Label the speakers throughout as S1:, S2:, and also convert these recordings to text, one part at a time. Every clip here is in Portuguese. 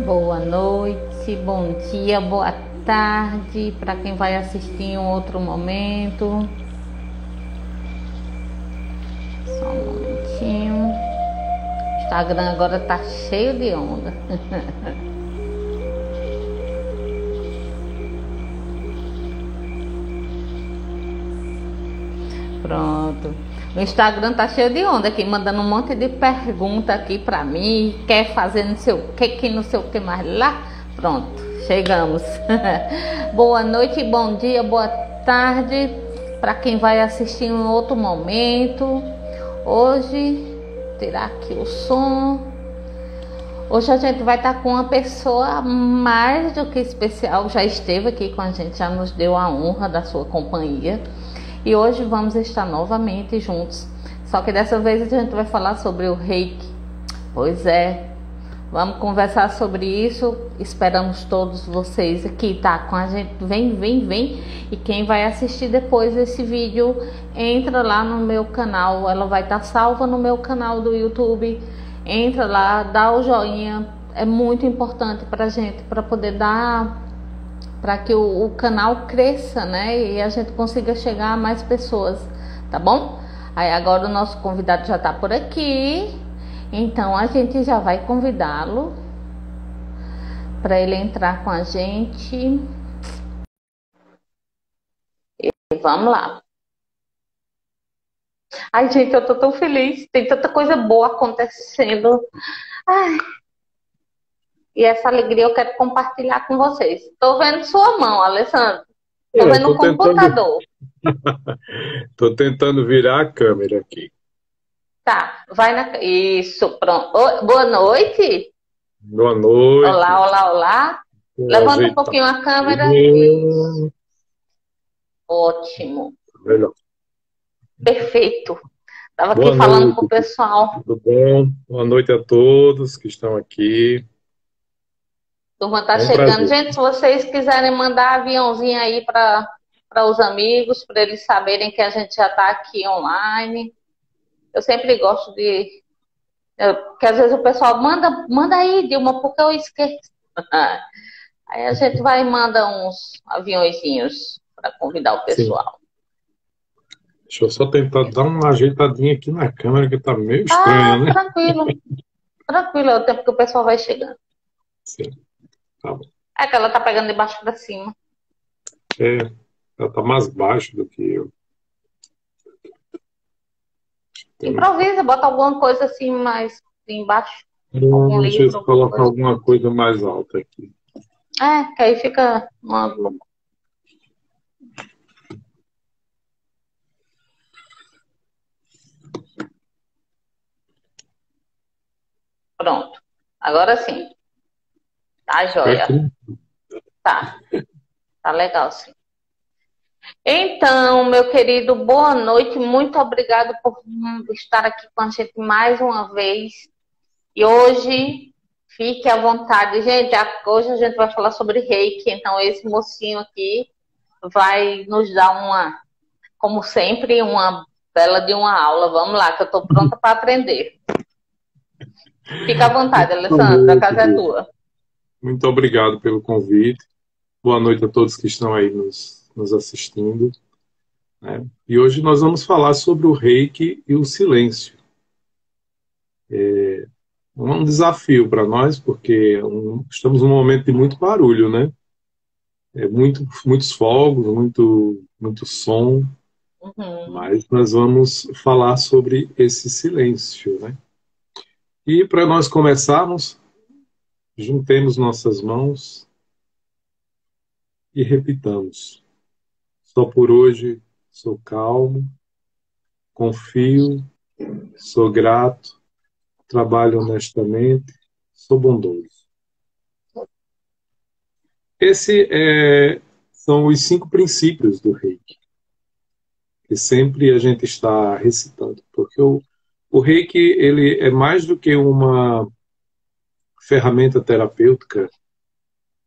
S1: Boa noite, bom dia, boa tarde para quem vai assistir em um outro momento. Só um momentinho. O Instagram agora tá cheio de onda. Pronto. O Instagram tá cheio de onda aqui, mandando um monte de pergunta aqui pra mim, quer fazer não sei o que não sei o que mais lá. Pronto, chegamos. Boa noite, bom dia, boa tarde para quem vai assistir em outro momento. Hoje, tirar aqui o som. Hoje a gente vai estar com uma pessoa mais do que especial, já esteve aqui com a gente, já nos deu a honra da sua companhia. E hoje vamos estar novamente juntos. Só que dessa vez a gente vai falar sobre o Reiki. Pois é, vamos conversar sobre isso. Esperamos todos vocês aqui, tá? Com a gente. Vem. E quem vai assistir depois desse vídeo, entra lá no meu canal. Ela vai estar salva no meu canal do YouTube. Entra lá, dá o joinha. É muito importante pra gente, para poder dar, para que o canal cresça, né? E a gente consiga chegar a mais pessoas, tá bom? Aí agora o nosso convidado já tá por aqui, então a gente já vai convidá-lo para ele entrar com a gente. E vamos lá. Ai, gente, eu tô tão feliz, tem tanta coisa boa acontecendo. Ai. E essa alegria eu quero compartilhar com vocês. Estou vendo sua mão, Alessandro. Estou vendo o computador.
S2: Estou tentando virar a câmera aqui.
S1: Tá, vai na... Isso, pronto. Boa noite.
S2: Boa noite.
S1: Olá. Levanta um pouquinho a câmera. Isso. Ótimo.
S2: Melhor.
S1: Perfeito. Estava aqui falando com o pessoal.
S2: Tudo bom? Boa noite a todos que estão aqui.
S1: A turma está chegando. Gente, se vocês quiserem mandar aviãozinho aí para os amigos, para eles saberem que a gente já está aqui online. Eu sempre gosto de... Porque às vezes o pessoal manda aí, Dilma, porque eu esqueço. Aí a gente vai e manda uns aviãozinhos para convidar o pessoal.
S2: Sim. Deixa eu só tentar dar uma ajeitadinha aqui na câmera, que está meio estranha, né?
S1: Tranquilo, é o tempo que o pessoal vai chegando.
S2: Sim. Tá bom.
S1: É que ela tá pegando de baixo para cima.
S2: É, ela tá mais baixo do que eu.
S1: Improvisa, bota alguma coisa assim mais embaixo.
S2: Deixa eu colocar alguma coisa mais alta aqui.
S1: É, que aí fica uma... Pronto. Agora sim. Tá, joia. Tá legal, sim. Então, meu querido, boa noite. Muito obrigado por estar aqui com a gente mais uma vez. E hoje, fique à vontade. Gente, hoje a gente vai falar sobre Reiki. Então, esse mocinho aqui vai nos dar uma, como sempre, uma bela de uma aula. Vamos lá, que eu estou pronta para aprender. Fica à vontade, Alessandra, a casa é tua.
S2: Muito obrigado pelo convite. Boa noite a todos que estão aí nos assistindo. E hoje nós vamos falar sobre o Reiki e o silêncio. É um desafio para nós, porque estamos num momento de muito barulho, né? Muitos fogos, muito som. Mas nós vamos falar sobre esse silêncio, né? E para nós começarmos, juntemos nossas mãos e repitamos. Só por hoje sou calmo, confio, sou grato, trabalho honestamente, sou bondoso. Esses são os 5 princípios do Reiki, que sempre a gente está recitando, porque o Reiki ele é mais do que uma ferramenta terapêutica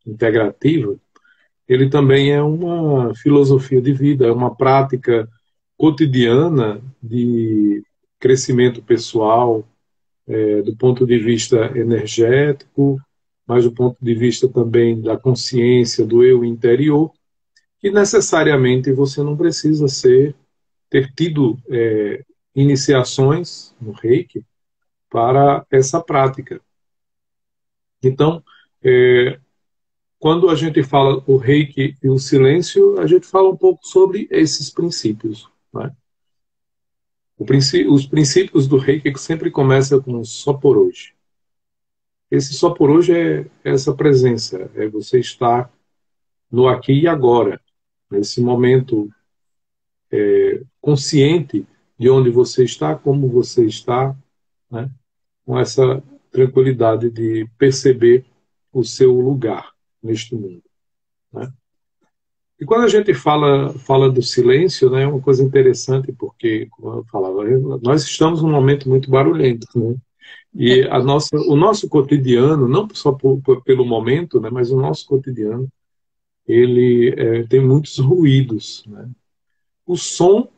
S2: integrativa, ele também é uma filosofia de vida, é uma prática cotidiana de crescimento pessoal, do ponto de vista energético, mas do ponto de vista também da consciência, do eu interior, que necessariamente você não precisa ter tido iniciações no Reiki para essa prática. Então, quando a gente fala o Reiki e o silêncio, a gente fala um pouco sobre esses princípios, né? Os princípios do Reiki que sempre começa com só por hoje. Esse só por hoje é essa presença, é você estar no aqui e agora, nesse momento consciente de onde você está, como você está, né? Com essa tranquilidade de perceber o seu lugar neste mundo, né? E quando a gente fala do silêncio, né, é uma coisa interessante, porque, como eu falava, nós estamos num momento muito barulhento, né? E o nosso cotidiano, não só pelo momento, né, mas o nosso cotidiano, ele tem muitos ruídos, né? O som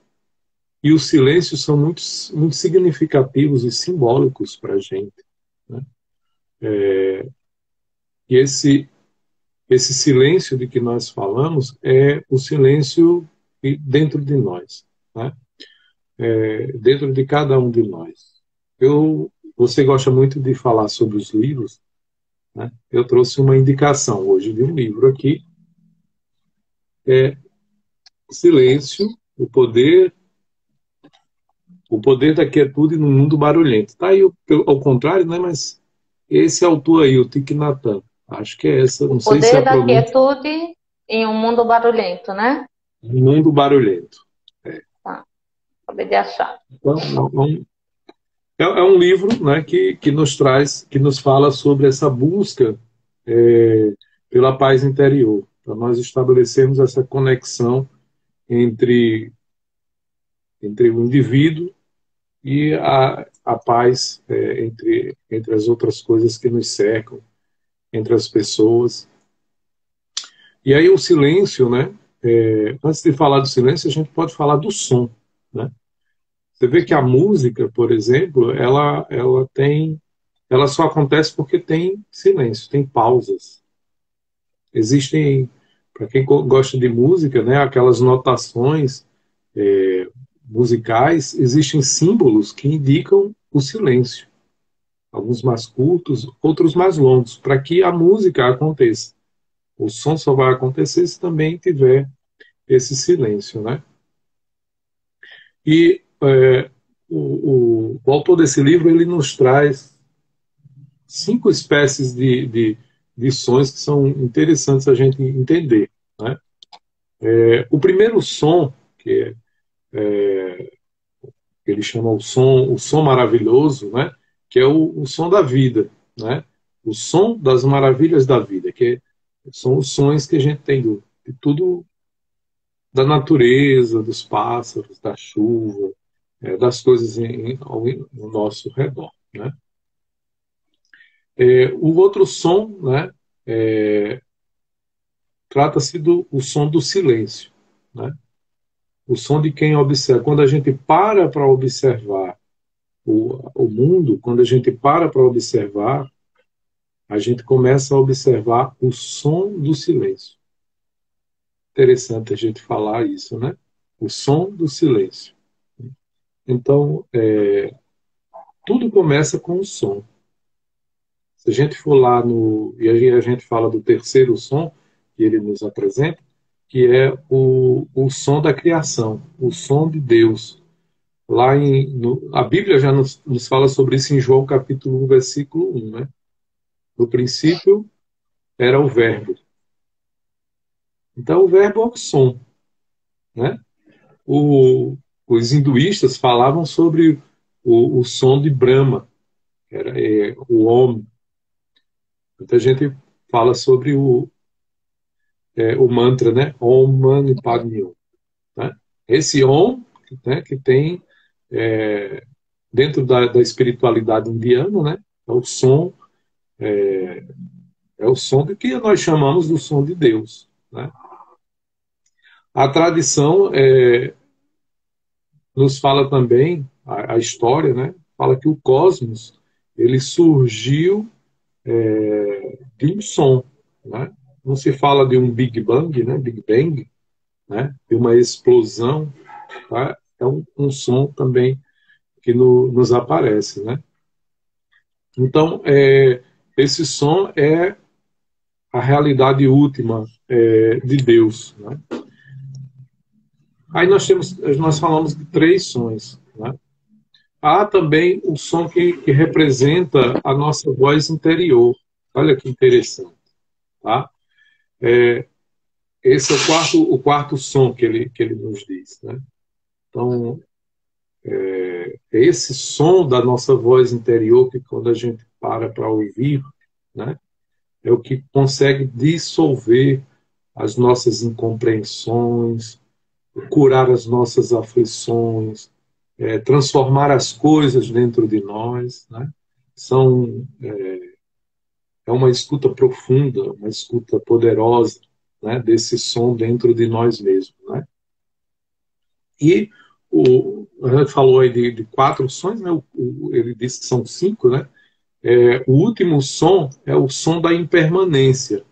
S2: e o silêncio são muito significativos e simbólicos para a gente, né? E esse silêncio de que nós falamos é o silêncio dentro de nós, né? Dentro de cada um de nós. Você gosta muito de falar sobre os livros, né? Eu trouxe uma indicação hoje de um livro aqui, Silêncio, o poder da quietude no mundo barulhento. Tá aí ao contrário, né? Mas esse autor aí, o Thich Nhat Hanh, acho que é essa,
S1: O
S2: não sei se é
S1: poder
S2: a
S1: da
S2: pronúncia,
S1: quietude em um mundo barulhento, né?
S2: mundo barulhento.
S1: Tá, acabei de achar.
S2: Então, é um livro, né, que nos traz, que nos fala sobre essa busca pela paz interior, para nós estabelecermos essa conexão entre, entre o indivíduo e a paz entre as outras coisas que nos cercam, entre as pessoas. E aí o silêncio, né? Antes de falar do silêncio, a gente pode falar do som, né? Você vê que a música, por exemplo, ela só acontece porque tem silêncio, tem pausas. Existem, para quem gosta de música, né, aquelas notações musicais, existem símbolos que indicam o silêncio. Alguns mais curtos, outros mais longos, para que a música aconteça. O som só vai acontecer se também tiver esse silêncio, né? E o autor desse livro ele nos traz 5 espécies de sons que são interessantes a gente entender, né? O primeiro som, que ele chama o som maravilhoso, né? Que é o som da vida, né? O som das maravilhas da vida, são os sons que a gente tem de tudo, da natureza, dos pássaros, da chuva, das coisas ao nosso redor, né? O outro som, né, trata-se do o som do silêncio, né? O som de quem observa. Quando a gente para observar o mundo, quando a gente para observar, a gente começa a observar o som do silêncio. Interessante a gente falar isso, né? O som do silêncio. Então, tudo começa com o som. Se a gente for lá e aí a gente fala do terceiro som que ele nos apresenta, que é o som da criação, o som de Deus. A Bíblia já nos fala sobre isso em João capítulo 1, versículo 1, né? No princípio era o verbo. Então o verbo é o som, né? Os hinduístas falavam sobre o som de Brahma, que era o Om. Muita gente fala sobre o mantra, né? Om Mani Padme Hum, né? Esse Om, né, que tem dentro da espiritualidade indiana, né? É o som é o som do que nós chamamos do som de Deus, né? A tradição nos fala também a história, né? Fala que o cosmos ele surgiu de um som, né? Não se fala de um Big Bang, né? Big Bang, né? De uma explosão, tá? É um som também que nos aparece, né? Então, esse som é a realidade última de Deus, né? Aí nós falamos de três sons, né? Há também o som que representa a nossa voz interior. Olha que interessante, tá? Esse é o quarto som que ele nos diz, né? Então, esse som da nossa voz interior, que quando a gente para ouvir, né, é o que consegue dissolver as nossas incompreensões, curar as nossas aflições, transformar as coisas dentro de nós, né? São, é uma escuta profunda, uma escuta poderosa, né, desse som dentro de nós mesmos, né? E a gente falou aí de quatro sons, né? Ele disse que são cinco, né? O último som é o som da impermanência.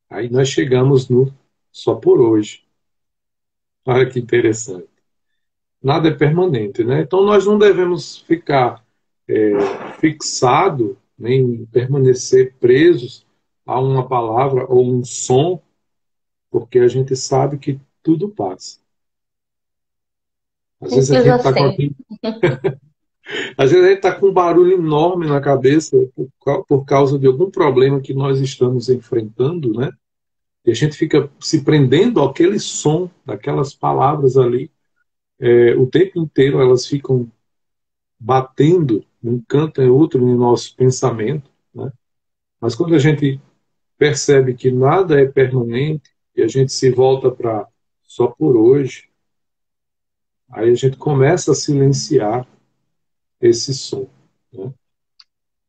S2: Aí nós chegamos no só por hoje. Olha que interessante. Nada é permanente, né? Então nós não devemos ficar fixado, nem permanecer presos a uma palavra ou um som, porque a gente sabe que tudo passa. Às vezes a
S1: Simples
S2: gente está com
S1: assim.
S2: aquele Às vezes a gente está com um barulho enorme na cabeça por causa de algum problema que nós estamos enfrentando, né? E a gente fica se prendendo àquele som, daquelas palavras ali, o tempo inteiro elas ficam batendo num canto e outro no nosso pensamento, né? Mas quando a gente percebe que nada é permanente e a gente se volta para só por hoje, aí a gente começa a silenciar esse som, né?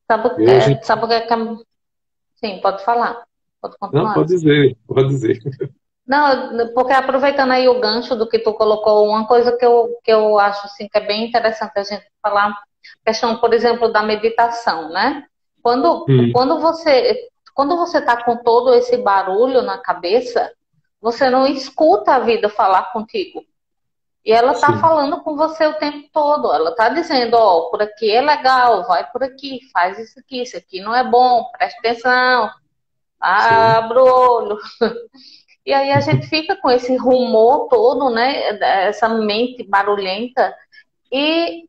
S1: Sabe,
S2: E aí a gente...
S1: sabe o que é que Sim, pode falar. Pode
S2: Não,
S1: continuar.
S2: pode dizer, pode dizer.
S1: Não, porque aproveitando aí o gancho do que tu colocou, uma coisa que eu acho assim, que é bem interessante a gente falar, questão, por exemplo, da meditação, né? Quando,
S2: Hum,
S1: quando você quando você está com todo esse barulho na cabeça, você não escuta a vida falar contigo. E ela está
S2: sim,
S1: falando com você o tempo todo. Ela está dizendo, ó, por aqui é legal, vai por aqui, faz isso aqui não é bom, presta atenção,
S2: sim.
S1: abra o olho. E aí a gente fica com esse rumor todo, né? Essa mente barulhenta. E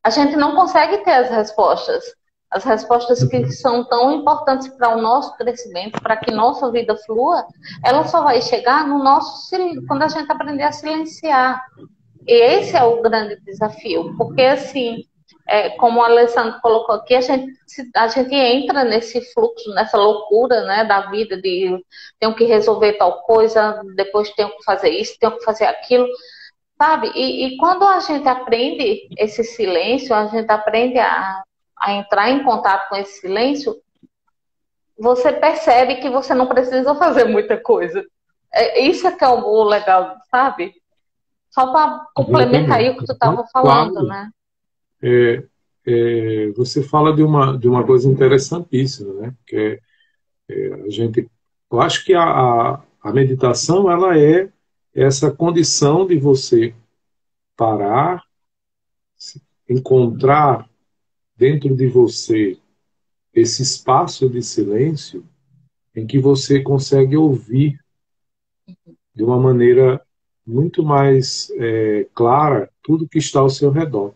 S1: a gente não consegue ter as respostas. As respostas que são tão importantes para o nosso crescimento, para que nossa vida flua, ela só vai chegar no nosso quando a gente aprender a silenciar. E esse é o grande desafio, porque assim, como o Alessandro colocou aqui, a gente entra nesse fluxo, nessa loucura, né, da vida de tenho que resolver tal coisa, depois tenho que fazer isso, tenho que fazer aquilo, sabe? E quando a gente aprende esse silêncio, a gente aprende a entrar em contato com esse silêncio, você percebe que você não precisa fazer muita coisa. Isso é que é o legal, sabe? Só para complementar aí
S2: Exatamente.
S1: o que tu
S2: Então,
S1: estava falando,
S2: claro,
S1: né?
S2: é, você fala de uma coisa interessantíssima, né? Que a gente, eu acho que a meditação ela é essa condição de você parar, encontrar dentro de você esse espaço de silêncio em que você consegue ouvir de uma maneira muito mais clara tudo que está ao seu redor.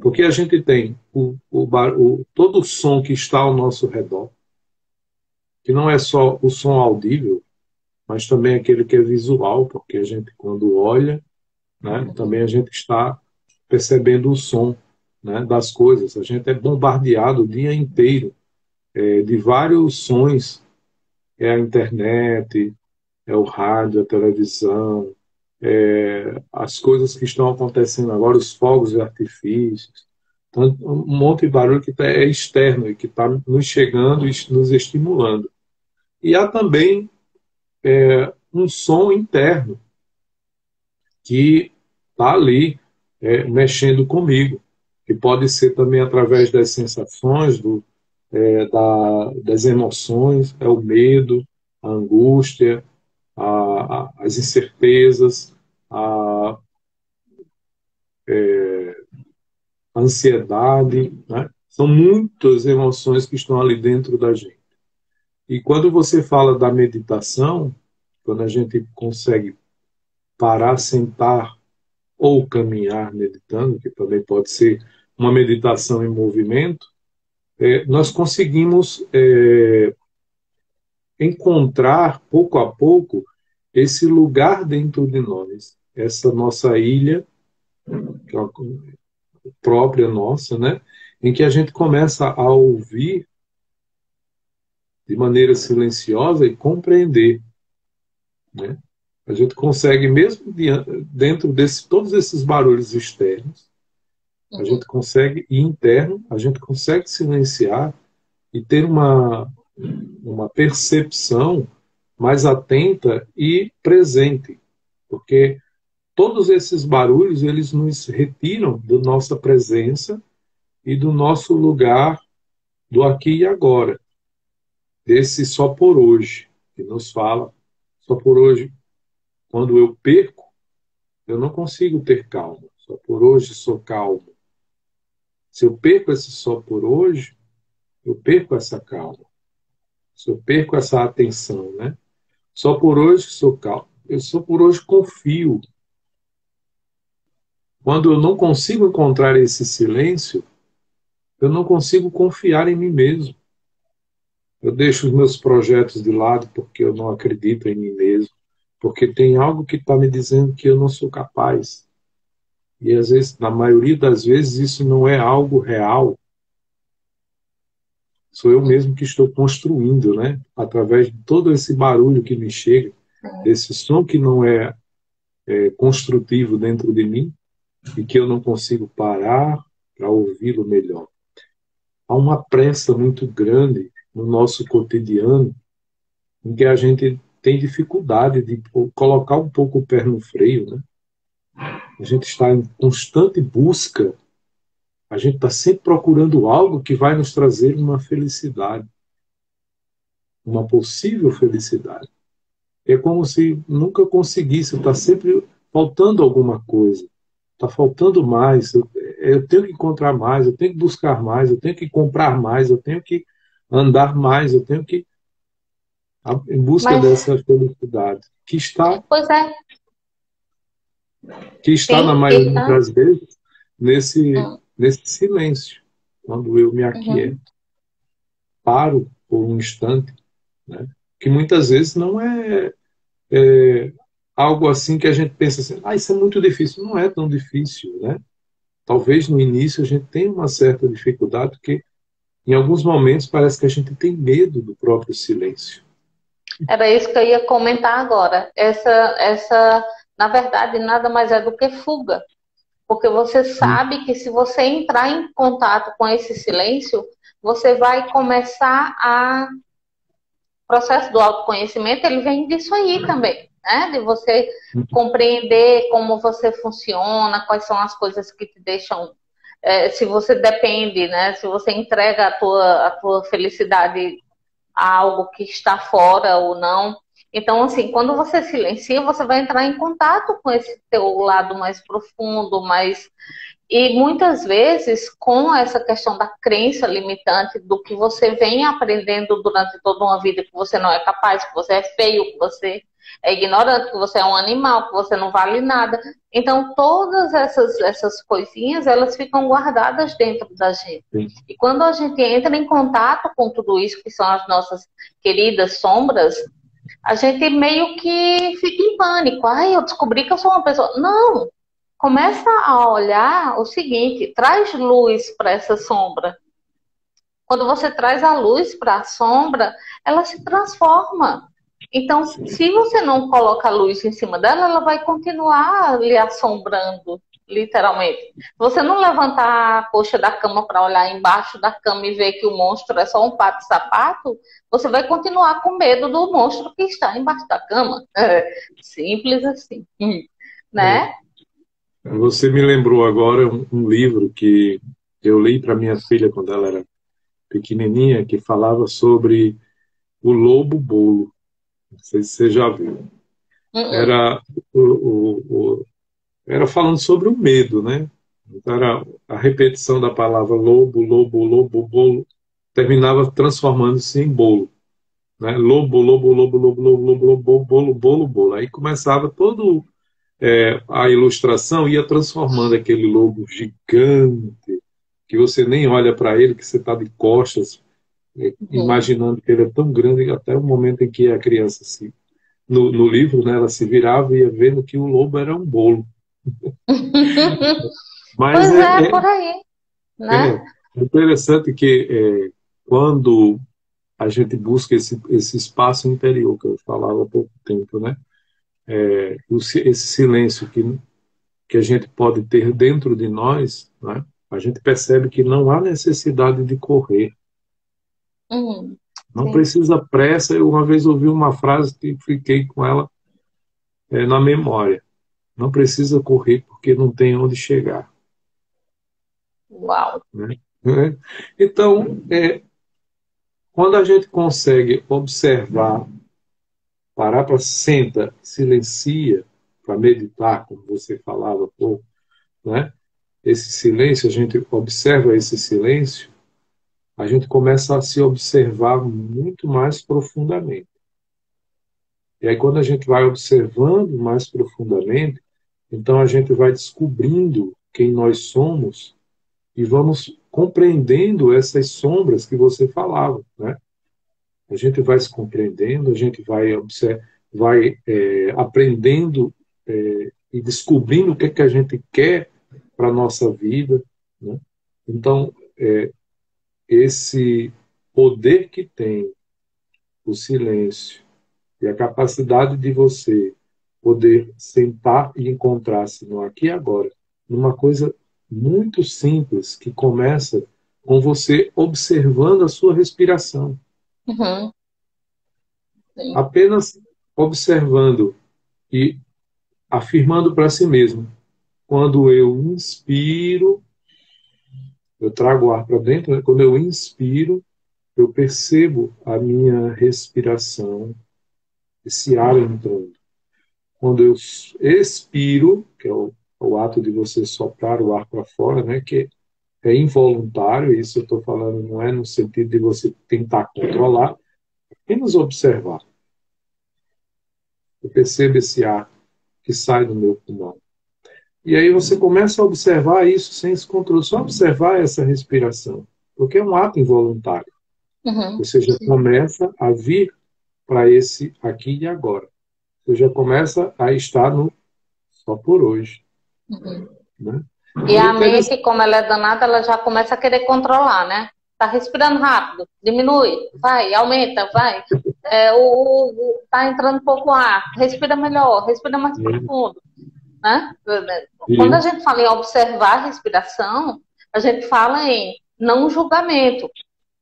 S2: Porque a gente tem todo o som que está ao nosso redor, que não é só o som audível, mas também aquele que é visual, porque a gente, quando olha, né, também a gente está percebendo o som, né, das coisas. A gente é bombardeado o dia inteiro de vários sons, é a internet, é o rádio, a televisão, as coisas que estão acontecendo agora, os fogos de artifícios, então, um monte de barulho que é externo e que está nos chegando e nos estimulando. E há também um som interno que está ali mexendo comigo, que pode ser também através das sensações, das emoções, é o medo, a angústia, as incertezas, a ansiedade, né? São muitas emoções que estão ali dentro da gente. E quando você fala da meditação, quando a gente consegue parar, sentar ou caminhar meditando, que também pode ser uma meditação em movimento, nós conseguimos encontrar, pouco a pouco, esse lugar dentro de nós, essa nossa ilha, que é uma própria nossa, né? Em que a gente começa a ouvir de maneira silenciosa e compreender, né? A gente consegue, mesmo dentro de todos esses barulhos externos, a
S1: Uhum.
S2: gente consegue, e interno, a gente consegue silenciar e ter uma percepção mais atenta e presente, porque todos esses barulhos eles nos retiram da nossa presença e do nosso lugar do aqui e agora, desse só por hoje, que nos fala só por hoje. Quando eu perco, eu não consigo ter calma. Só por hoje sou calmo. Se eu perco esse só por hoje, eu perco essa calma. Se eu perco essa atenção, né? Só por hoje sou calmo. Eu só por hoje confio. Quando eu não consigo encontrar esse silêncio, eu não consigo confiar em mim mesmo. Eu deixo os meus projetos de lado porque eu não acredito em mim mesmo, porque tem algo que está me dizendo que eu não sou capaz. E às vezes, na maioria das vezes, isso não é algo real. Sou eu mesmo que estou construindo, né? Através de todo esse barulho que me chega, desse som que não é construtivo dentro de mim e que eu não consigo parar para ouvi-lo melhor. Há uma pressa muito grande no nosso cotidiano em que a gente tem dificuldade de colocar um pouco o pé no freio, né? A gente está em constante busca, a gente está sempre procurando algo que vai nos trazer uma felicidade, uma possível felicidade. É como se nunca conseguisse, está sempre faltando alguma coisa, está faltando mais, eu tenho que encontrar mais, eu tenho que buscar mais, eu tenho que comprar mais, eu tenho que andar mais, eu tenho que em busca
S1: Mas,
S2: dessa felicidade,
S1: pois é,
S2: que está na
S1: tem que
S2: maioria
S1: estar.
S2: das vezes nesse silêncio, quando eu me
S1: Uhum.
S2: aquieto, paro por um instante, né? Que muitas vezes não é algo assim que a gente pensa assim, isso é muito difícil. Não é tão difícil, né? Talvez no início a gente tenha uma certa dificuldade, porque em alguns momentos parece que a gente tem medo do próprio silêncio.
S1: Era isso que eu ia comentar agora. Na verdade, nada mais é do que fuga. Porque você sabe que se você entrar em contato com esse silêncio, você vai começar a. O processo do autoconhecimento, ele vem disso aí também, né? De você compreender como você funciona, quais são as coisas que te deixam. Se você depende, né? Se você entrega a tua felicidade a algo que está fora ou não. Então, assim, quando você silencia, você vai entrar em contato com esse teu lado mais profundo, mais e muitas vezes, com essa questão da crença limitante do que você vem aprendendo durante toda uma vida, que você não é capaz, que você é feio, que você é ignorante, que você é um animal, que você não vale nada. Então, todas essas coisinhas, elas ficam guardadas dentro da gente. E quando a gente entra em contato com tudo isso, que são as nossas queridas sombras, a gente meio que fica em pânico. Ai, eu descobri que eu sou uma pessoa. Não! Começa a olhar o seguinte, traz luz para essa sombra. Quando você traz a luz para a sombra, ela se transforma. Então, se você não coloca a luz em cima dela, ela vai continuar lhe assombrando, literalmente. Se você não levantar a coxa da cama para olhar embaixo da cama e ver que o monstro é só um pato de sapato, você vai continuar com medo do monstro que está embaixo da cama. Simples assim, né?
S2: Você me lembrou agora um livro que eu li para minha filha quando ela era pequenininha que falava sobre o lobo bolo. Não sei se você já viu.
S1: Uhum.
S2: Era, era falando sobre o medo, né? Então era a repetição da palavra lobo, lobo, lobo, bolo, terminava transformando-se em bolo, né? Lobo, lobo, lobo, lobo, lobo, lobo, lobo, bolo, bolo, bolo. Aí começava todo a ilustração ia transformando aquele lobo gigante que você nem olha para ele, que você está de costas,
S1: Uhum.
S2: imaginando que ele é tão grande até o momento em que a criança se no livro, né, ela se virava e ia vendo que o lobo era um bolo. Mas
S1: Pois é, por aí, né?
S2: é interessante que quando a gente busca esse espaço interior que eu falava há pouco tempo, né? Esse silêncio que a gente pode ter dentro de nós, né? A gente percebe que não há necessidade de correr,
S1: Uhum.
S2: não
S1: Sim.
S2: precisa pressa. Eu uma vez ouvi uma frase que fiquei com ela na memória. Não precisa correr porque não tem onde chegar,
S1: Uau.
S2: né? Então, quando a gente consegue observar, parar para senta, silencia, para meditar, como você falava, pô, né? Esse silêncio, a gente observa esse silêncio, a gente começa a se observar muito mais profundamente. E aí, quando a gente vai observando mais profundamente, então a gente vai descobrindo quem nós somos e vamos compreendendo essas sombras que você falava, né? A gente vai se compreendendo, a gente vai aprendendo e descobrindo o que é que a gente quer para a nossa vida, né? Então, esse poder que tem o silêncio e a capacidade de você poder sentar e encontrar-se no aqui e agora, numa coisa muito simples que começa com você observando a sua respiração.
S1: Uhum. Sim.
S2: Apenas observando e afirmando para si mesmo. Quando eu inspiro, eu trago o ar para dentro, né? Quando eu inspiro, eu percebo a minha respiração, esse ar entrando. Quando eu expiro, que é o ato de você soprar o ar para fora, né? Que é involuntário, isso eu estou falando não é no sentido de você tentar controlar, apenas observar. Eu percebo esse ar que sai do meu pulmão. E aí você começa a observar isso sem esse controle, só observar essa respiração, porque é um ato involuntário.
S1: Uhum.
S2: Você já
S1: Sim.
S2: começa a vir para esse aqui e agora. Você já começa a estar no só por hoje,
S1: Uhum.
S2: né?
S1: E
S2: E é
S1: a mente,
S2: interessante.
S1: como ela é danada, ela já começa a querer controlar, né? Tá respirando rápido, diminui, vai, aumenta, vai. Tá entrando pouco ar, respira melhor, respira mais profundo, né? Quando a
S2: E,
S1: gente fala em observar a respiração, a gente fala em não julgamento.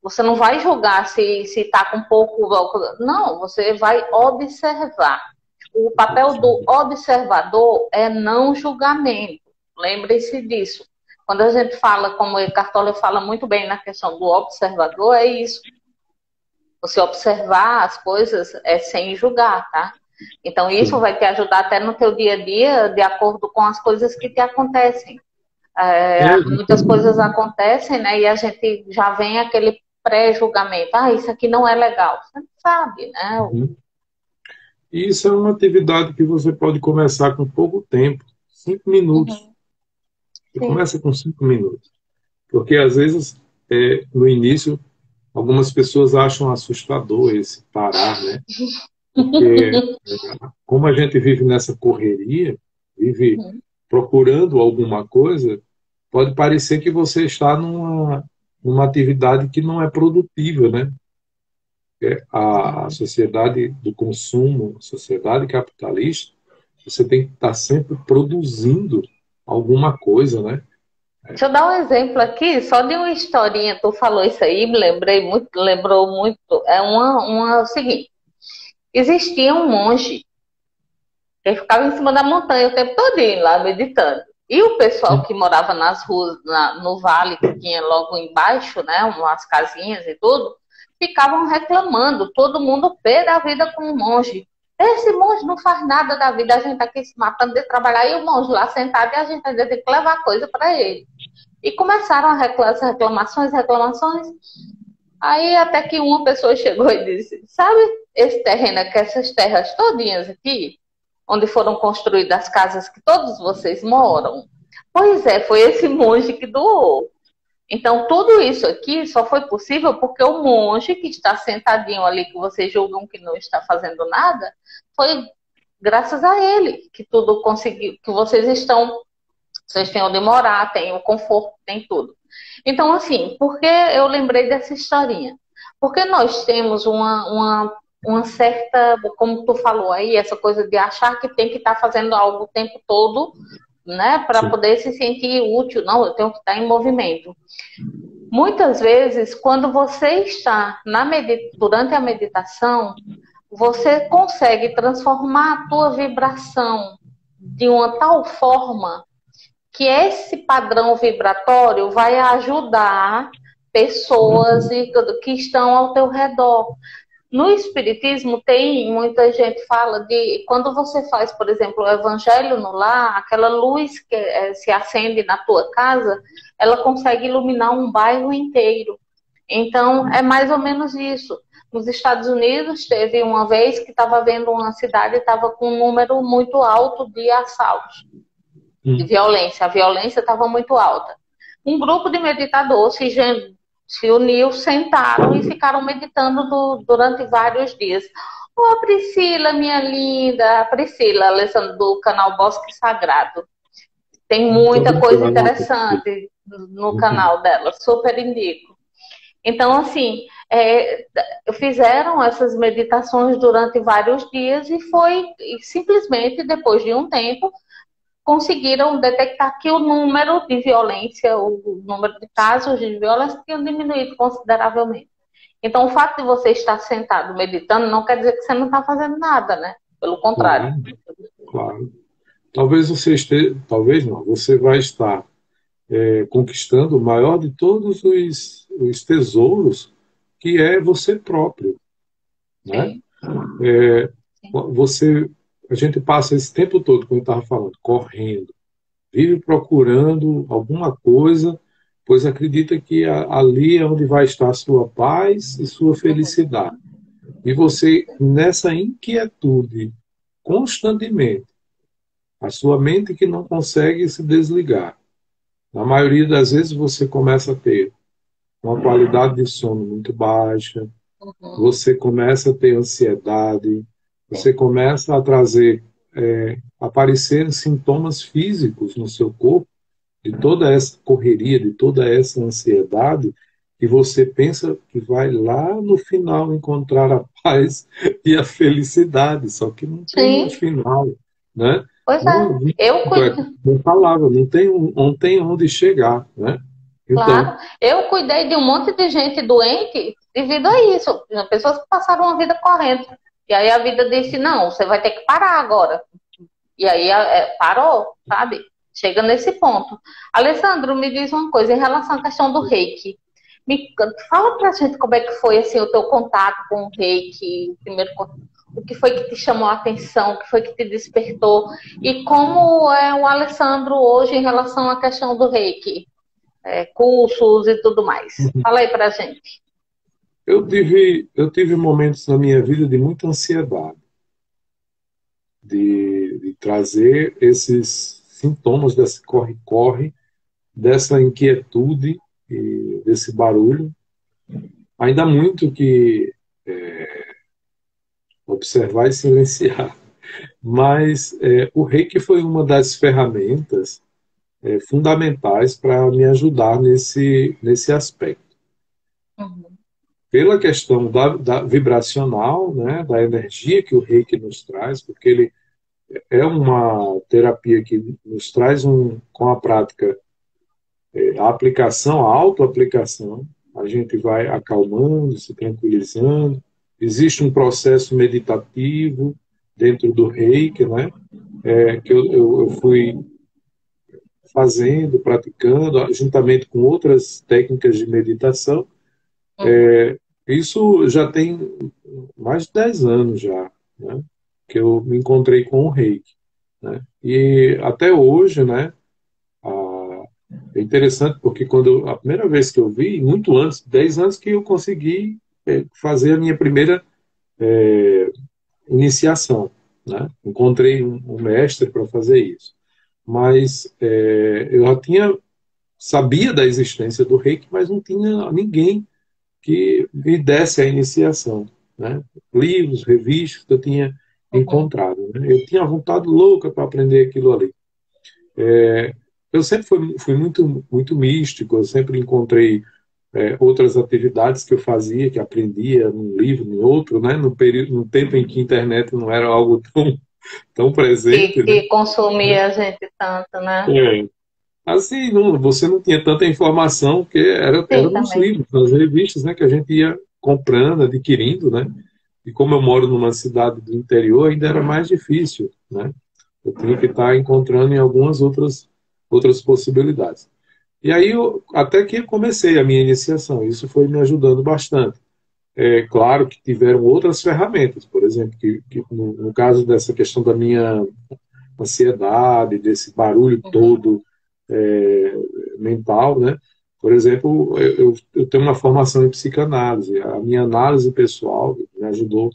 S1: Você não vai julgar se tá com pouco. Não, você vai observar. O papel do observador é não julgamento. Lembre-se disso. Quando a gente fala, como o Eckhart Tolle fala muito bem na questão do observador, é isso. Você observar as coisas sem julgar, tá? Então isso
S2: sim.
S1: vai te ajudar até no teu dia a dia, de acordo com as coisas que te acontecem.
S2: É,
S1: Muitas coisas acontecem, né? E a gente já vem aquele pré-julgamento. Ah, isso aqui não é legal. Você não sabe, né?
S2: uhum. E isso é uma atividade que você pode começar com pouco tempo, 5 minutos.
S1: Uhum,
S2: Você
S1: sim.
S2: começa com 5 minutos. Porque às vezes, no início, algumas pessoas acham assustador esse parar, né? Porque como a gente vive nessa correria, vive
S1: Uhum,
S2: procurando alguma coisa, pode parecer que você está numa atividade que não é produtiva, né? A sociedade do consumo, a sociedade capitalista, você tem que estar sempre produzindo alguma coisa, né?
S1: deixa eu dar um exemplo aqui, só de uma historinha. Tu falou isso aí, me lembrei muito, lembrou muito. É o seguinte: existia um monge que ficava em cima da montanha o tempo todo lá meditando. E o pessoal que morava nas ruas, no vale, que tinha logo embaixo, né, umas casinhas e tudo, ficavam reclamando, todo mundo pé da vida com o monge. Esse monge não faz nada da vida, a gente aqui se matando de trabalhar, e o monge lá sentado, e a gente ainda tem que levar coisa para ele. E começaram as reclamações. Aí até que uma pessoa chegou e disse, sabe esse terreno aqui, essas terras todinhas aqui, onde foram construídas as casas que todos vocês moram? Pois é, foi esse monge que doou. Então, tudo isso aqui só foi possível porque o monge que está sentadinho ali, que vocês julgam que não está fazendo nada, foi graças a ele que tudo conseguiu, que vocês têm onde morar, têm o conforto, tem tudo. Então, assim, por que eu lembrei dessa historinha? Porque nós temos uma certa, como tu falou aí, essa coisa de achar que tem que estar fazendo algo o tempo todo, né, para poder se sentir útil. Não, eu tenho que estar em movimento. Muitas vezes, quando você está durante a meditação, você consegue transformar a tua vibração de uma tal forma que esse padrão vibratório vai ajudar pessoas que estão ao teu redor. No Espiritismo tem, muita gente fala de, quando você faz, por exemplo, o Evangelho no lar, aquela luz que se acende na tua casa, ela consegue iluminar um bairro inteiro. Então, é mais ou menos isso. Nos Estados Unidos, teve uma vez que estava vendo uma cidade, estava com um número muito alto de assaltos, de violência. A violência estava muito alta. Um grupo de meditadores se uniu, sentaram e ficaram meditando durante vários dias. Ô, Priscila, minha linda, a Priscila, Alessandra, do canal Bosque Sagrado. Tem muita coisa interessante no canal dela, super indico. Então, assim, fizeram essas meditações durante vários dias e simplesmente, depois de um tempo, conseguiram detectar que o número de violência, o número de casos de violência tinham diminuído consideravelmente. Então, o fato de você estar sentado meditando não quer dizer que você não está fazendo nada, né? Pelo contrário.
S2: Claro. Talvez você esteja, talvez não, você vai estar conquistando o maior de todos os tesouros, que é você próprio, né? A gente passa esse tempo todo, como eu estava falando, correndo, vive procurando alguma coisa, pois acredita que ali é onde vai estar a sua paz e sua felicidade. E você, nessa inquietude, constantemente, a sua mente que não consegue se desligar. Na maioria das vezes você começa a ter uma qualidade de sono muito baixa, você começa a ter ansiedade, você começa a trazer, aparecer sintomas físicos no seu corpo, de toda essa correria, de toda essa ansiedade, que você pensa que vai lá no final encontrar a paz e a felicidade, só que não tem um final, né?
S1: Pois
S2: não,
S1: eu cuido.
S2: Não falava, não tem onde chegar, né? Então,
S1: claro, eu cuidei de um monte de gente doente devido a isso. Pessoas que passaram a vida correndo. E aí a vida disse, não, você vai ter que parar agora. E aí parou, sabe? Chega nesse ponto. Alessandro, me diz uma coisa em relação à questão do reiki. Fala pra gente como é que foi assim, o teu contato com o reiki, o que foi que te chamou a atenção, o que foi que te despertou, e como é o Alessandro hoje em relação à questão do reiki, cursos e tudo mais. Fala aí pra gente.
S2: Eu tive momentos na minha vida de muita ansiedade, de trazer esses sintomas desse corre-corre, dessa inquietude e desse barulho. Ainda há muito que observar e silenciar. Mas o reiki foi uma das ferramentas fundamentais para me ajudar nesse aspecto. Pela questão da vibracional, né, da energia que o reiki nos traz, porque ele é uma terapia que nos traz, com a prática, a aplicação, a autoaplicação, a gente vai acalmando, se tranquilizando. Existe um processo meditativo dentro do reiki, né, que eu fui fazendo, praticando, juntamente com outras técnicas de meditação. Isso já tem mais de 10 anos já, né, que eu me encontrei com o Reiki, né? E até hoje, né, é interessante porque a primeira vez que eu vi, muito antes, 10 anos que eu consegui fazer a minha primeira iniciação, né? Encontrei um mestre para fazer isso. Mas eu já sabia da existência do Reiki, mas não tinha ninguém que me desse a iniciação, né? Livros, revistas que eu tinha
S1: Uhum.
S2: encontrado, né? Eu tinha vontade louca para aprender aquilo ali. Eu sempre fui muito místico, eu sempre encontrei outras atividades que eu fazia, que aprendia num livro, em outro, né? No tempo em que a internet não era algo tão presente, né?
S1: Que consumia a gente tanto, né?
S2: É. Assim, você não tinha tanta informação, porque era
S1: Sim,
S2: nos
S1: também.
S2: livros, nas revistas, né, que a gente ia comprando, adquirindo, né? E como eu moro numa cidade do interior, ainda era mais difícil, né? Eu tinha que estar encontrando em algumas outras possibilidades. E aí, até que eu comecei a minha iniciação, isso foi me ajudando bastante. É claro que tiveram outras ferramentas, por exemplo, que no caso dessa questão da minha ansiedade, desse barulho
S1: Uhum.
S2: todo é, mental, né? Por exemplo, eu tenho uma formação em psicanálise, a minha análise pessoal me ajudou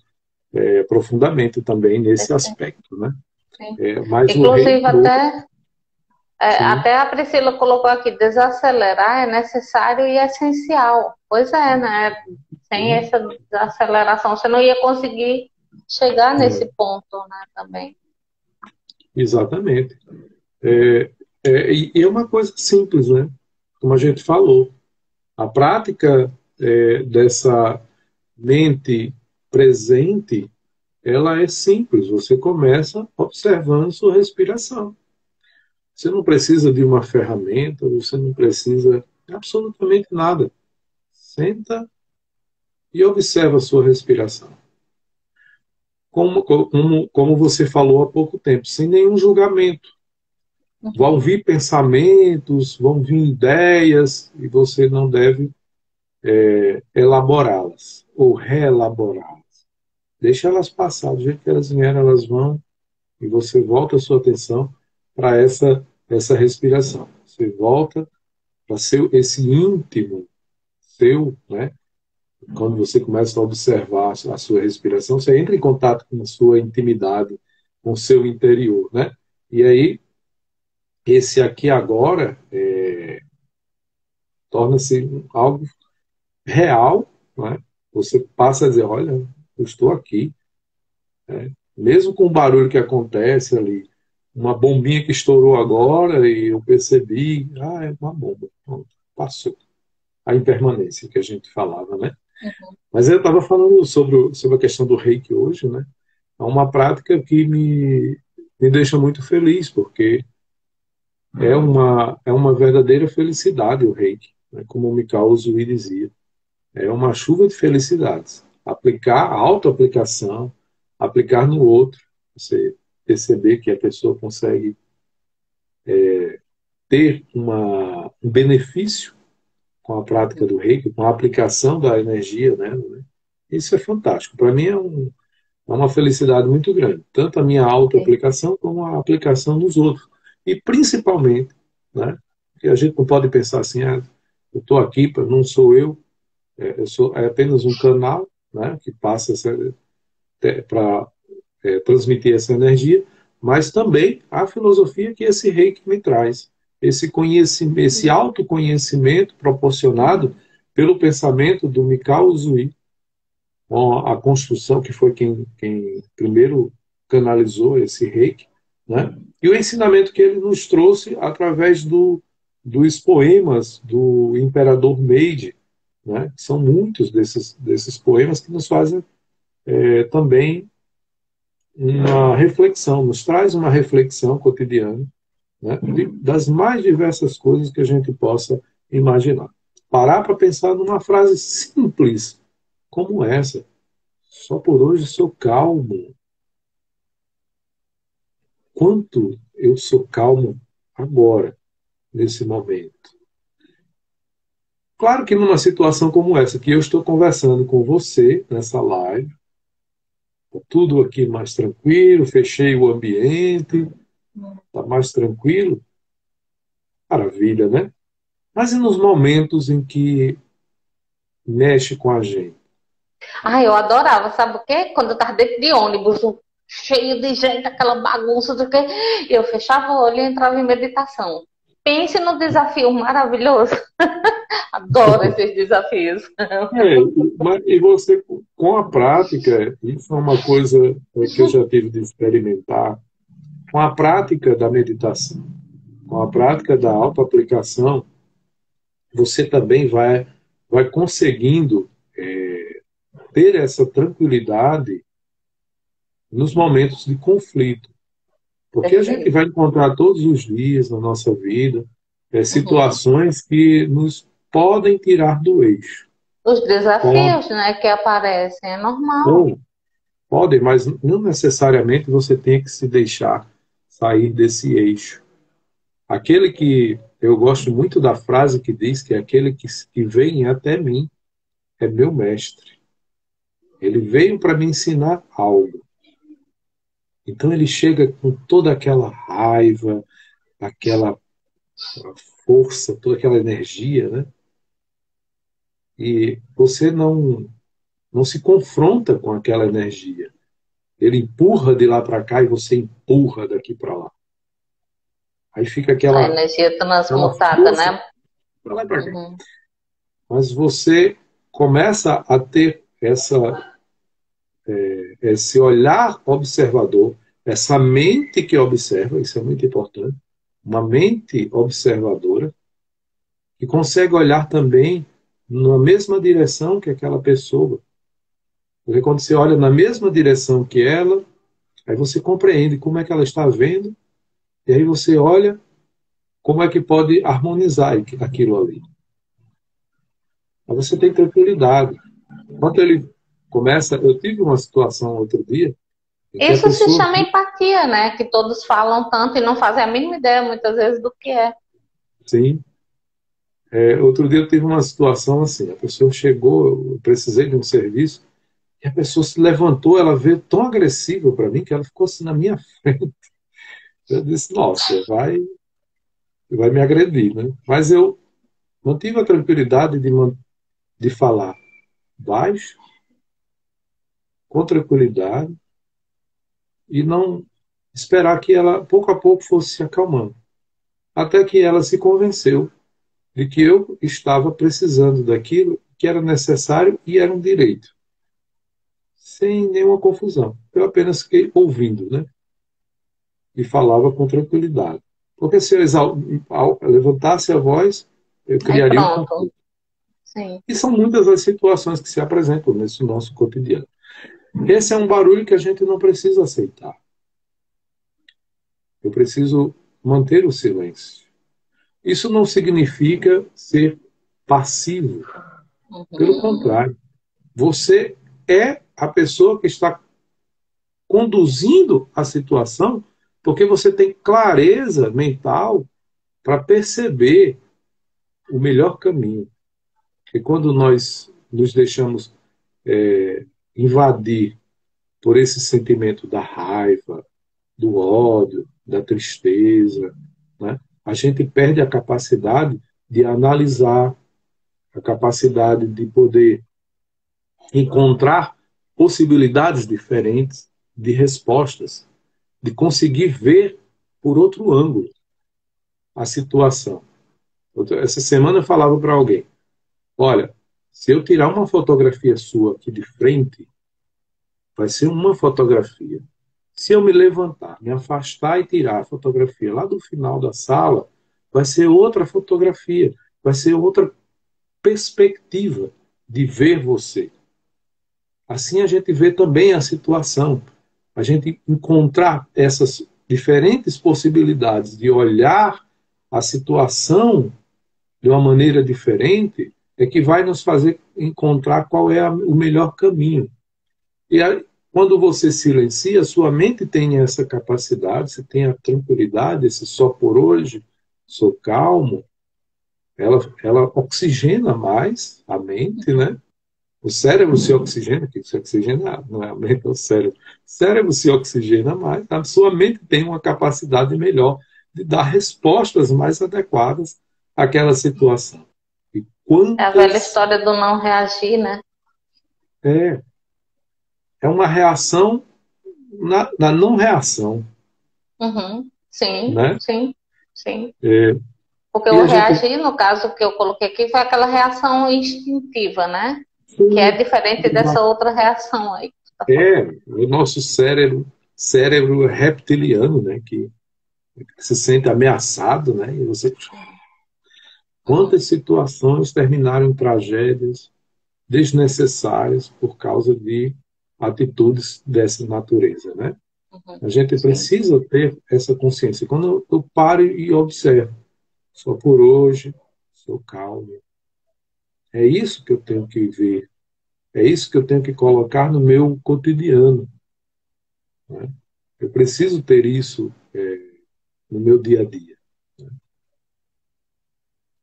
S2: profundamente também nesse aspecto, né?
S1: Sim.
S2: Mas o
S1: Inclusive,
S2: reiki, sim,
S1: até a Priscila colocou aqui, desacelerar é necessário e essencial. Pois é, né? Sem
S2: sim,
S1: essa desaceleração, você não ia conseguir chegar nesse
S2: é,
S1: ponto, né, também.
S2: exatamente. É, e é uma coisa simples, né? Como a gente falou, a prática dessa mente presente, ela é simples. Você começa observando sua respiração. Você não precisa de uma ferramenta, você não precisa de absolutamente nada. Senta e observa a sua respiração. Como você falou há pouco tempo, sem nenhum julgamento. Vão
S1: Uhum.
S2: vir pensamentos, vão vir ideias, e você não deve elaborá-las ou reelaborá-las. Deixa elas passar, do jeito que elas vieram, elas vão, e você volta a sua atenção para essa respiração. Você volta para esse íntimo seu, né? Quando você começa a observar a sua respiração, você entra em contato com a sua intimidade, com o seu interior, né? E aí, esse aqui agora torna-se algo real, né? Você passa a dizer, olha, eu estou aqui, mesmo com o barulho que acontece ali, uma bombinha que estourou agora e eu percebi, é uma bomba, pronto, passou. A impermanência que a gente falava, né?
S1: Uhum.
S2: Mas eu estava falando sobre a questão do reiki hoje, né? É uma prática que me deixa muito feliz, porque é uma verdadeira felicidade o reiki, né? Como o Mikao Usui dizia. É uma chuva de felicidades. Aplicar, a autoaplicação, aplicar no outro, você perceber que a pessoa consegue ter um benefício com a prática do reiki, com a aplicação da energia, né? Isso é fantástico. Para mim é uma felicidade muito grande, tanto a minha
S1: Sim.
S2: autoaplicação como a aplicação nos outros. E principalmente, né, que a gente não pode pensar assim, eu estou aqui, não sou eu sou apenas um canal, né, que passa para transmitir essa energia, mas também a filosofia que esse reiki me traz, esse conhecimento, esse autoconhecimento proporcionado pelo pensamento do Mikao Usui, com a construção, que foi quem primeiro canalizou esse reiki, né? E o ensinamento que ele nos trouxe através dos poemas do imperador Meiji, né? São muitos desses poemas que nos fazem também uma reflexão, nos traz uma reflexão cotidiana, né? Das mais diversas coisas que a gente possa imaginar. Parar para pensar numa frase simples como essa. Só por hoje sou calmo. Quanto eu sou calmo agora? nesse momento. Claro que numa situação como essa, que eu estou conversando com você nessa live, tá tudo aqui mais tranquilo, fechei o ambiente, está mais tranquilo, maravilha, né? Mas e nos momentos em que mexe com a gente?
S1: Ah, eu adorava, sabe o quê? Quando eu tava dentro de ônibus, cheio de gente, aquela bagunça do que eu fechava o olho e entrava em meditação. Pense no desafio maravilhoso. Adoro esses desafios.
S2: E você, com a prática, isso é uma coisa que eu já tive de experimentar, com a prática da meditação, com a prática da autoaplicação, você também vai conseguindo ter essa tranquilidade nos momentos de conflito. Porque a gente
S1: Perfeito.
S2: vai encontrar todos os dias na nossa vida
S1: Uhum.
S2: situações que nos podem tirar do eixo.
S1: Os
S2: Podem,
S1: desafios, né, que aparecem, é normal.
S2: ou podem, mas não necessariamente você tem que se deixar sair desse eixo. Aquele que eu gosto muito da frase que diz que aquele que vem até mim é meu mestre. Ele veio para me ensinar algo. Então ele chega com toda aquela raiva, aquela força, toda aquela energia, né? E você não se confronta com aquela energia. Ele empurra de lá para cá e você empurra daqui para lá. Aí fica
S1: A
S2: aquela,
S1: energia
S2: aquela
S1: transmutada,
S2: força
S1: né?
S2: para lá e para cá.
S1: Uhum.
S2: Mas você começa a ter esse olhar observador, essa mente que observa, isso é muito importante, uma mente observadora, que consegue olhar também na mesma direção que aquela pessoa. Porque quando você olha na mesma direção que ela, aí você compreende como é que ela está vendo, e aí você olha como é que pode harmonizar aquilo ali. Aí você tem tranquilidade. Quando ele começa, eu tive uma situação outro dia em que a
S1: Isso se
S2: pessoa,
S1: chama empatia, né? Que todos falam tanto e não fazem a mínima ideia, muitas vezes, do que é.
S2: sim, outro dia eu tive uma situação assim, a pessoa chegou, eu precisei de um serviço, e a pessoa se levantou, ela veio tão agressiva para mim que ela ficou assim na minha frente. Eu disse, nossa, vai me agredir, né? Mas eu mantive a tranquilidade de falar baixo, com tranquilidade, e não esperar que ela, pouco a pouco, fosse se acalmando. Até que ela se convenceu de que eu estava precisando daquilo que era necessário e era um direito, sem nenhuma confusão. Eu apenas fiquei ouvindo, né? E falava com tranquilidade. Porque se eu levantasse a voz, eu
S1: Aí
S2: criaria um
S1: pronto.
S2: conflito.
S1: Sim.
S2: E são muitas as situações que se apresentam nesse nosso cotidiano. Esse é um barulho que a gente não precisa aceitar. Eu preciso manter o silêncio. Isso não significa ser passivo. Pelo
S1: Uhum.
S2: contrário, você é a pessoa que está conduzindo a situação porque você tem clareza mental para perceber o melhor caminho. E quando nós nos deixamos invadir por esse sentimento da raiva, do ódio, da tristeza, né? A gente perde a capacidade de analisar, a capacidade de poder encontrar possibilidades diferentes de respostas, de conseguir ver por outro ângulo a situação. Essa semana eu falava para alguém: olha, se eu tirar uma fotografia sua aqui de frente, vai ser uma fotografia. Se eu me levantar, me afastar e tirar a fotografia lá do final da sala, vai ser outra fotografia, vai ser outra perspectiva de ver você. Assim a gente vê também a situação. A gente encontrar essas diferentes possibilidades de olhar a situação de uma maneira diferente é que vai nos fazer encontrar qual é o melhor caminho. E aí, quando você silencia, sua mente tem essa capacidade, você tem a tranquilidade, esse só por hoje, sou calmo, ela oxigena mais a mente, né? O cérebro se oxigena, que se oxigena não é a mente, é o cérebro. O cérebro se oxigena mais, a sua mente tem uma capacidade melhor de dar respostas mais adequadas àquela situação. E
S1: É a velha
S2: quantas
S1: história do não reagir, né?
S2: é, é uma reação na não reação,
S1: Uhum. Sim,
S2: né?
S1: sim, sim.
S2: É,
S1: Porque
S2: e
S1: o
S2: a gente
S1: reagir, no caso que eu coloquei aqui, foi aquela reação instintiva, né? Que é
S2: sim,
S1: diferente dessa outra reação aí que você está falando.
S2: o nosso cérebro reptiliano, né? Que se sente ameaçado, né? E você
S1: Uhum,
S2: quantas situações terminaram em tragédias desnecessárias por causa de atitudes dessa natureza, né?
S1: uhum.
S2: A gente
S1: Sim,
S2: precisa ter essa consciência. Quando eu paro e observo, só por hoje, sou calmo. É isso que eu tenho que ver. É isso que eu tenho que colocar no meu cotidiano, né? Eu preciso ter isso no meu dia a dia.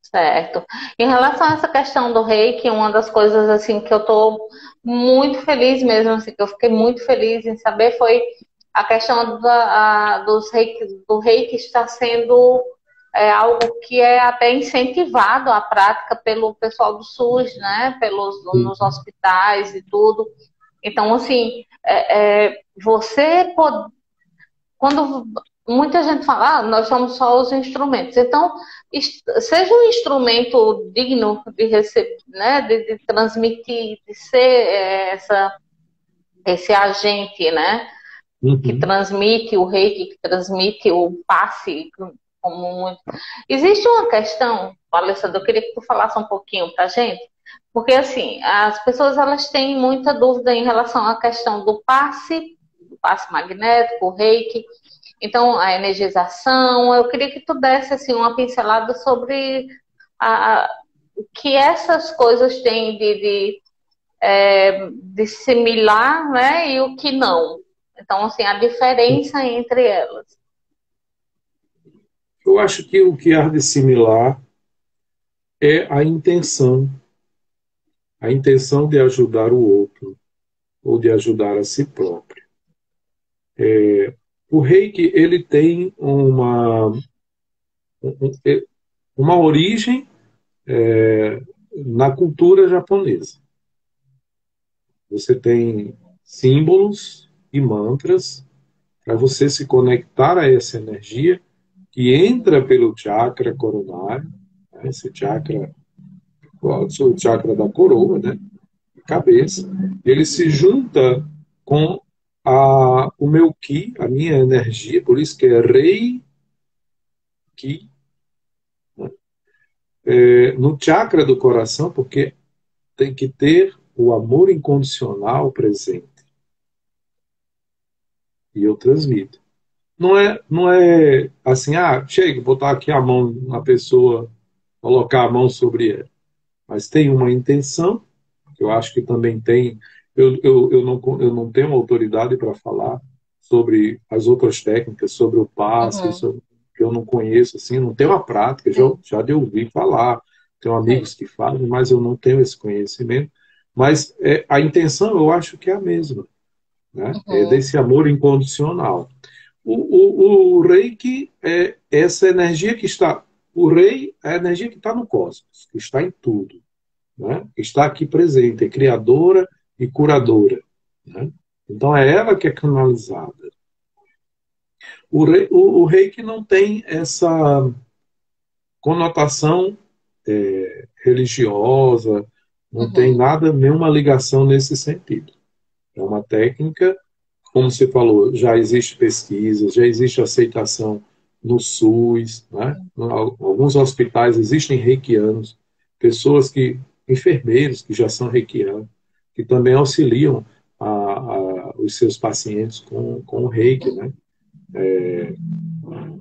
S1: certo. Em relação a essa questão do reiki, uma das coisas assim que eu tô muito feliz mesmo, assim, que eu fiquei muito feliz em saber foi a questão do reiki estar sendo algo que é até incentivado a prática pelo pessoal do SUS, né? Nos hospitais e tudo. Então, assim, quando muita gente fala, nós somos só os instrumentos. Então, seja um instrumento digno de receber, né, de transmitir, de ser esse agente, né, que
S2: Uhum.
S1: transmite o reiki, que transmite o passe, como muito. Existe uma questão, Alessandra, eu queria que tu falasse um pouquinho para a gente, porque assim, as pessoas elas têm muita dúvida em relação à questão do passe magnético, o reiki, então a energização. Eu queria que tu desse assim uma pincelada sobre o que essas coisas têm de similar, né, e o que não. Então, assim, a diferença entre elas.
S2: Eu acho que o que há de similar é a intenção de ajudar o outro ou de ajudar a si próprio. O reiki ele tem uma origem na cultura japonesa. Você tem símbolos e mantras para você se conectar a essa energia que entra pelo chakra coronário, né, esse chakra, o chakra da coroa, né, cabeça, ele se junta com o meu ki, a minha energia, por isso que é rei ki, no chakra do coração, porque tem que ter o amor incondicional presente. E eu transmito. Não é assim, chega, botar aqui a mão na pessoa, colocar a mão sobre ela. Mas tem uma intenção, que eu acho que também tem. Eu não tenho autoridade para falar sobre as outras técnicas, sobre o passe,
S1: Uhum,
S2: sobre, que eu não conheço, assim, não tenho a prática,
S1: sim,
S2: já de ouvir falar, tenho
S1: sim.
S2: amigos que fazem, mas eu não tenho esse conhecimento. Mas a intenção eu acho que é a mesma, né? É
S1: Uhum,
S2: desse amor incondicional. O reiki é essa energia que está. O rei é a energia que está no cosmos, que está em tudo, né? Está aqui presente, é criadora e curadora, né? Então é ela que é canalizada. O reiki não tem essa conotação religiosa, não tem
S1: uhum,
S2: nada, nenhuma ligação nesse sentido. É uma técnica, como você falou, já existe pesquisa, já existe aceitação no SUS, né? Em alguns hospitais existem reikianos, enfermeiros que já são reikianos, que também auxiliam os seus pacientes com o reiki, né?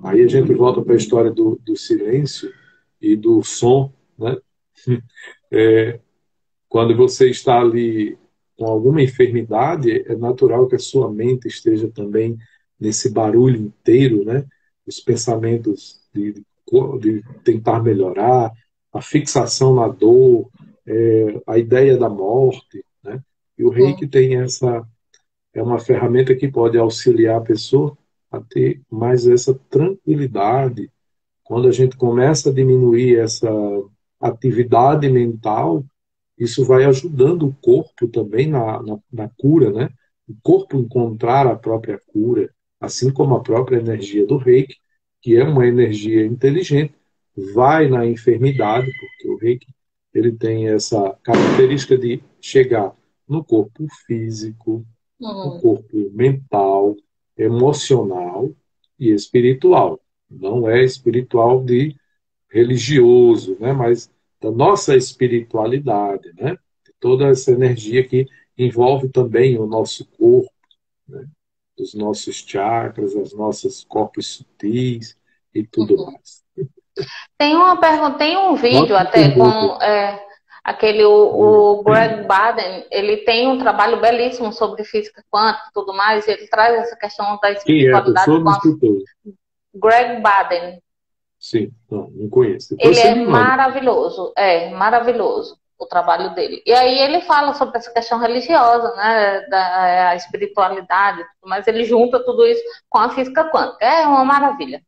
S2: Aí a gente volta para a história do silêncio e do som, né? Quando você está ali com alguma enfermidade, é natural que a sua mente esteja também nesse barulho inteiro, né? Os pensamentos de tentar melhorar, a fixação na dor, a ideia da morte, né? E o reiki tem é uma ferramenta que pode auxiliar a pessoa a ter mais essa tranquilidade. Quando a gente começa a diminuir essa atividade mental, isso vai ajudando o corpo também na cura, né? O corpo encontrar a própria cura, assim como a própria energia do reiki, que é uma energia inteligente, vai na enfermidade, porque o reiki ele tem essa característica de chegar no corpo físico, no
S1: Uhum.
S2: corpo mental, emocional e espiritual. Não é espiritual de religioso, né? Mas da nossa espiritualidade, né? Toda essa energia que envolve também o nosso corpo, né? Os nossos chakras, os nossos corpos sutis e tudo
S1: Uhum.
S2: mais.
S1: Tem uma pergunta, tem um vídeo
S2: Ótima
S1: até com
S2: pergunta.
S1: aquele o Greg Baden, ele tem um trabalho belíssimo sobre física quântica e tudo mais, e ele traz essa questão da
S2: Quem é a
S1: espiritualidade
S2: pessoa?
S1: com
S2: Não
S1: a
S2: escutou.
S1: Greg Baden.
S2: Sim, não conheço. Depois
S1: Ele
S2: você
S1: é
S2: me manda.
S1: maravilhoso o trabalho dele. E aí ele fala sobre essa questão religiosa, né, da espiritualidade, mas ele junta tudo isso com a física quântica. É uma maravilha.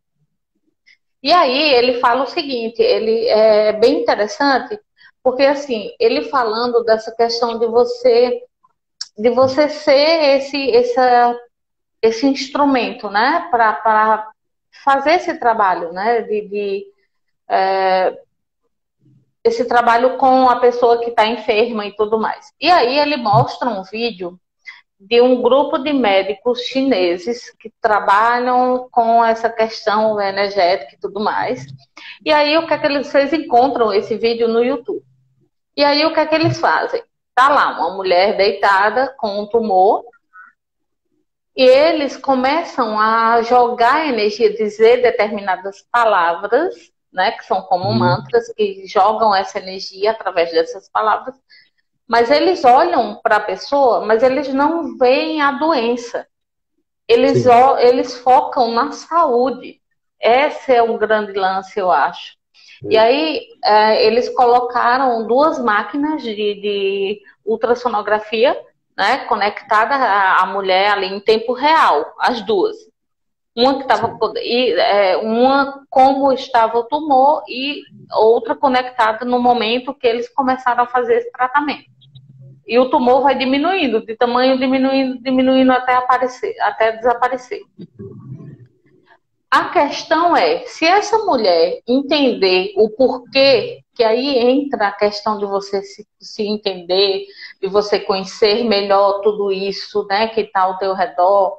S1: E aí ele fala o seguinte, ele é bem interessante, porque assim, ele falando dessa questão de você ser esse instrumento, né, para fazer esse trabalho, né, esse trabalho com a pessoa que está enferma e tudo mais. E aí ele mostra um vídeo de um grupo de médicos chineses que trabalham com essa questão energética e tudo mais. E aí o que é que vocês encontram esse vídeo no YouTube? E aí o que é que eles fazem? Tá lá uma mulher deitada com um tumor e eles começam a jogar energia, dizer determinadas palavras, né, que são como mantras que jogam essa energia através dessas palavras. Mas eles olham para a pessoa, mas eles não veem a doença.
S2: Sim.
S1: Eles focam na saúde. Esse é um grande lance, eu acho. E
S2: É.
S1: aí, eles colocaram duas máquinas de ultrassonografia, né, conectada à mulher ali em tempo real, as duas. Uma que estava,
S2: Sim.
S1: uma como estava o tumor e outra conectada no momento que eles começaram a fazer esse tratamento. E o tumor vai diminuindo, de tamanho diminuindo até aparecer, até desaparecer. A questão é, se essa mulher entender o porquê, que aí entra a questão de você se entender, de você conhecer melhor tudo isso, né, que está ao teu redor,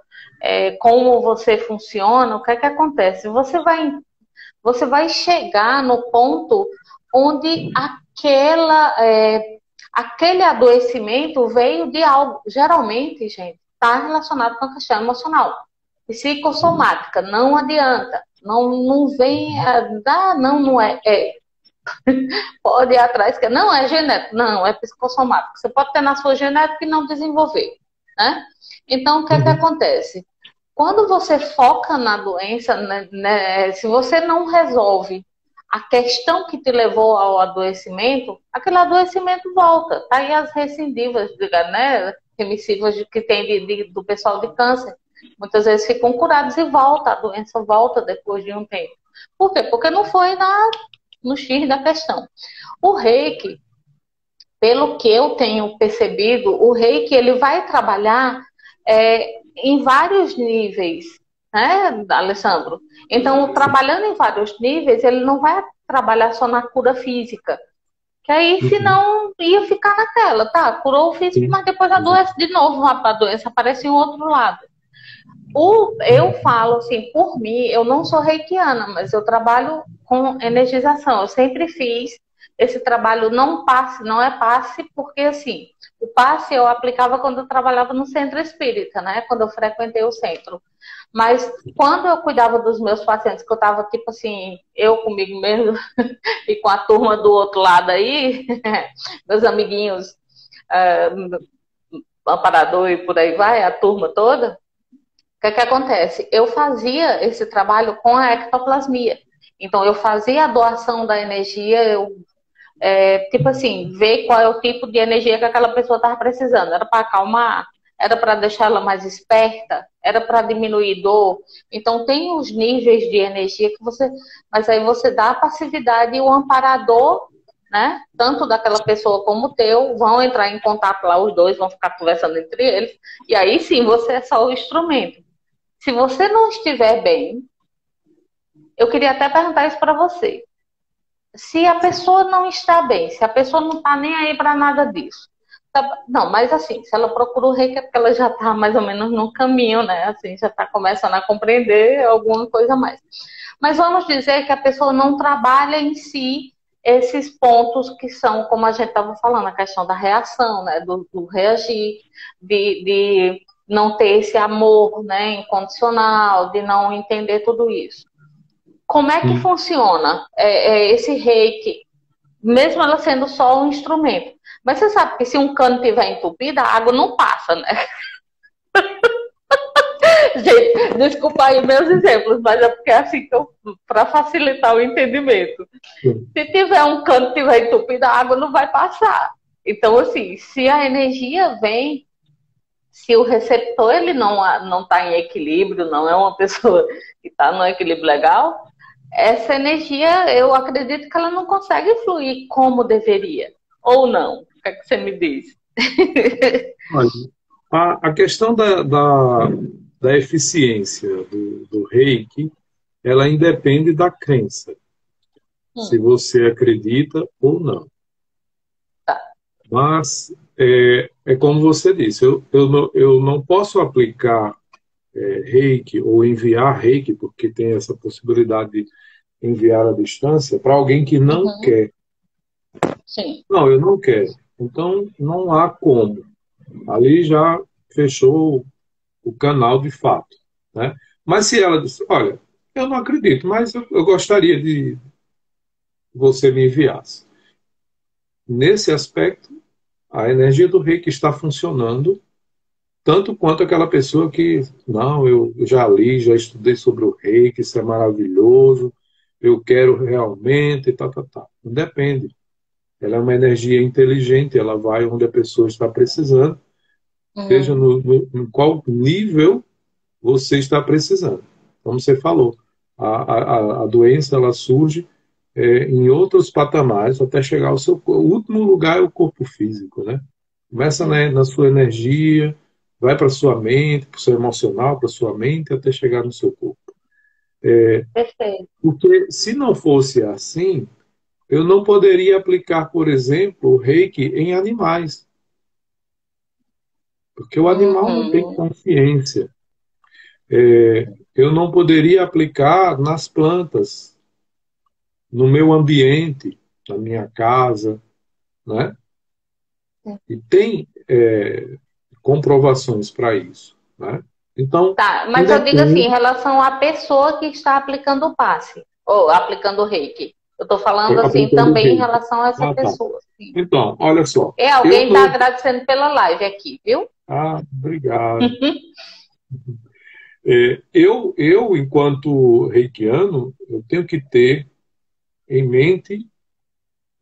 S1: como você funciona, o que é que acontece? Você vai chegar no ponto onde aquele adoecimento veio de algo, geralmente, gente, está relacionado com a questão emocional. Psicossomática, não adianta. Não vem, não é. Pode ir atrás, que não é genético, não, é psicossomático. Você pode ter na sua genética e não desenvolver, né? Então, o que é que acontece? Quando você foca na doença, né, se você não resolve a questão que te levou ao adoecimento, aquele adoecimento volta. Tá aí as recidivas, né, remissivas que tem do pessoal de câncer. Muitas vezes ficam curados e volta, a doença volta depois de um tempo. Por quê? Porque não foi no X da questão. O reiki, pelo que eu tenho percebido, o reiki ele vai trabalhar em vários níveis, né, Alessandro? Então, trabalhando em vários níveis, ele não vai trabalhar só na cura física, que aí, senão, ia ficar naquela, tá? Curou o físico, mas depois adoece de novo, a doença aparece em outro lado. Eu falo assim, por mim, eu não sou reikiana, mas eu trabalho com energização. Eu sempre fiz esse trabalho não é passe, porque assim, o passe eu aplicava quando eu trabalhava no centro espírita, né? Quando eu frequentei o centro. Mas quando eu cuidava dos meus pacientes, que eu estava tipo assim, eu comigo mesmo e com a turma do outro lado aí, meus amiguinhos, amparador e por aí vai, a turma toda. O que acontece? Eu fazia esse trabalho com a ectoplasmia. Então, eu fazia a doação da energia, tipo assim, ver qual é o tipo de energia que aquela pessoa estava precisando. Era para acalmar? Era para deixar ela mais esperta? Era para diminuir dor? Então, tem os níveis de energia que você... Mas aí você dá a passividade e o amparador, né? Tanto daquela pessoa como o teu, vão entrar em contato lá, os dois vão ficar conversando entre eles. E aí sim, você é só o instrumento. Se você não estiver bem, eu queria até perguntar isso para você. Se a pessoa não está bem, se a pessoa não está nem aí para nada disso. Não, mas assim, se ela procura o reiki é porque ela já está mais ou menos no caminho, né? Assim, já está começando a compreender alguma coisa a mais. Mas vamos dizer que a pessoa não trabalha em si esses pontos que são, como a gente estava falando, a questão da reação, né? Do reagir, de não ter esse amor, né, incondicional, de não entender tudo isso. Como é que funciona esse reiki, mesmo ela sendo só um instrumento? Mas você sabe que se um cano estiver entupido, a água não passa, né? Gente, desculpa aí meus exemplos, mas é porque é assim que para facilitar o entendimento. Se tiver um cano que estiver entupido, a água não vai passar. Então, assim, se a energia vem, se o receptor ele não está em equilíbrio, não é uma pessoa que está no equilíbrio legal, essa energia, eu acredito que ela não consegue fluir como deveria. Ou não? O que é que você me diz?
S2: Olha, a questão da eficiência do reiki, ela independe da crença, se você acredita ou não.
S1: Tá.
S2: Mas é como você disse, eu não posso aplicar reiki ou enviar reiki, porque tem essa possibilidade de enviar à distância, para alguém que não quer.
S1: Sim.
S2: Não, eu não quero. Então, não há como. Ali já fechou o canal de fato, né? Mas se ela diz, olha, eu não acredito, mas eu gostaria de você me enviasse. Nesse aspecto, a energia do reiki está funcionando tanto quanto aquela pessoa que, não, eu já li, já estudei sobre o reiki, isso é maravilhoso, eu quero realmente, tá, tá, tá. Não depende. Ela é uma energia inteligente, ela vai onde a pessoa está precisando, seja no qual nível você está precisando. Como você falou, a doença ela surge em outros patamares até chegar ao seu corpo. O último lugar é o corpo físico, né? Começa, né, na sua energia, vai para a sua mente, para o seu emocional, para a sua mente, até chegar no seu corpo.
S1: Perfeito.
S2: Porque se não fosse assim, eu não poderia aplicar, por exemplo, o reiki em animais. Porque o animal não tem consciência. Eu não poderia aplicar nas plantas, no meu ambiente, na minha casa, né? E tem comprovações para isso, né? Então,
S1: Tá, mas eu digo assim, em
S2: independe.
S1: relação à pessoa que está aplicando o passe, ou aplicando o reiki. Eu estou falando assim
S2: Aplicando o
S1: também em
S2: reiki.
S1: relação a essa
S2: Ah, tá.
S1: pessoa. Sim.
S2: Então, olha só. Eu
S1: Alguém está
S2: tô.
S1: agradecendo pela live aqui, viu?
S2: Ah, obrigado. Enquanto reikiano, eu tenho que ter em mente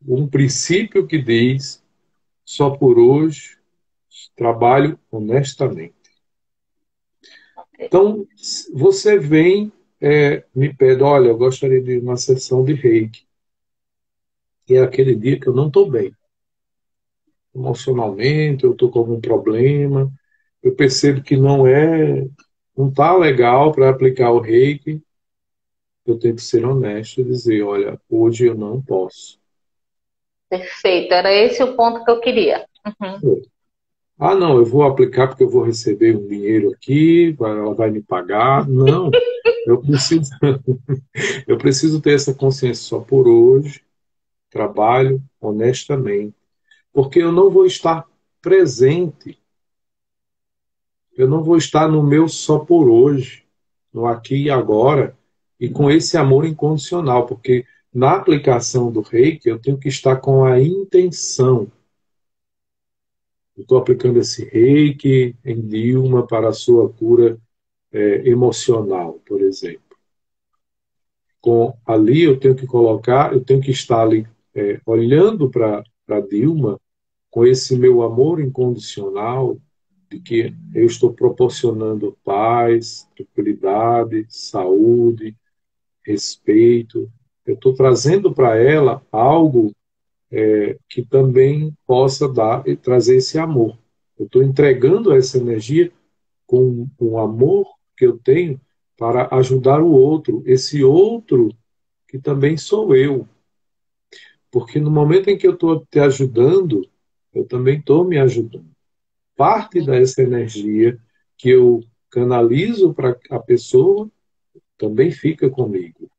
S2: um princípio que diz: só por hoje trabalho honestamente. Então, você vem, me pede, olha, eu gostaria de uma sessão de reiki. E é aquele dia que eu não estou bem. Emocionalmente, eu estou com algum problema, eu percebo que não está legal para aplicar o reiki, eu tenho que ser honesto e dizer, olha, hoje eu não posso.
S1: Perfeito, era esse o ponto que eu queria.
S2: Ah, não, eu vou aplicar porque eu vou receber um dinheiro aqui, ela vai me pagar. Não, eu preciso, eu preciso ter essa consciência só por hoje, trabalho honestamente, porque eu não vou estar presente, eu não vou estar no meu só por hoje, no aqui e agora, e com esse amor incondicional, porque na aplicação do reiki eu tenho que estar com a intenção. Eu estou aplicando esse reiki em Dilma para a sua cura emocional, por exemplo. ali eu tenho que colocar, eu tenho que estar ali olhando para Dilma com esse meu amor incondicional, de que eu estou proporcionando paz, tranquilidade, saúde, respeito. Eu estou trazendo para ela algo que também possa dar e trazer esse amor. Eu estou entregando essa energia com o amor que eu tenho para ajudar o outro, esse outro que também sou eu. Porque no momento em que eu estou te ajudando, eu também estou me ajudando. Parte dessa energia que eu canalizo para a pessoa também fica comigo.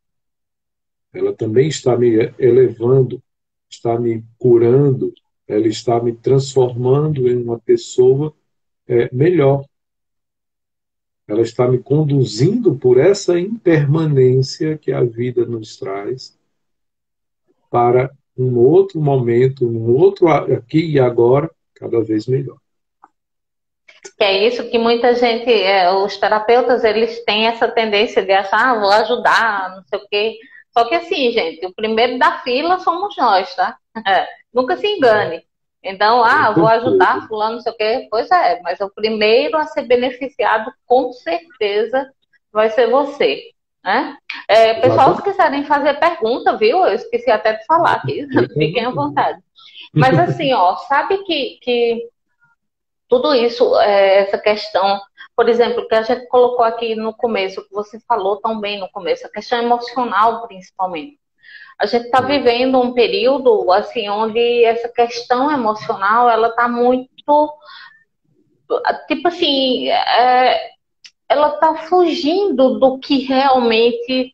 S2: Ela também está me elevando, está me curando, ela está me transformando em uma pessoa melhor. Ela está me conduzindo por essa impermanência que a vida nos traz para um outro momento, um outro aqui e agora, cada vez melhor.
S1: Que é isso que muita gente, os terapeutas, eles têm essa tendência de achar, vou ajudar, não sei o quê. Só que assim, gente, o primeiro da fila somos nós, tá? Nunca se engane. Então, vou ajudar fulano, não sei o quê. Pois é, mas o primeiro a ser beneficiado, com certeza, vai ser você. Né? Pessoal, se quiserem fazer pergunta, viu? Eu esqueci até de falar aqui, fiquem à vontade. Mas assim, sabe que tudo isso, essa questão, por exemplo, que a gente colocou aqui no começo, que você falou tão bem no começo, a questão emocional, principalmente. A gente está vivendo um período, assim, onde essa questão emocional, ela está muito, tipo assim, ela está fugindo do que realmente,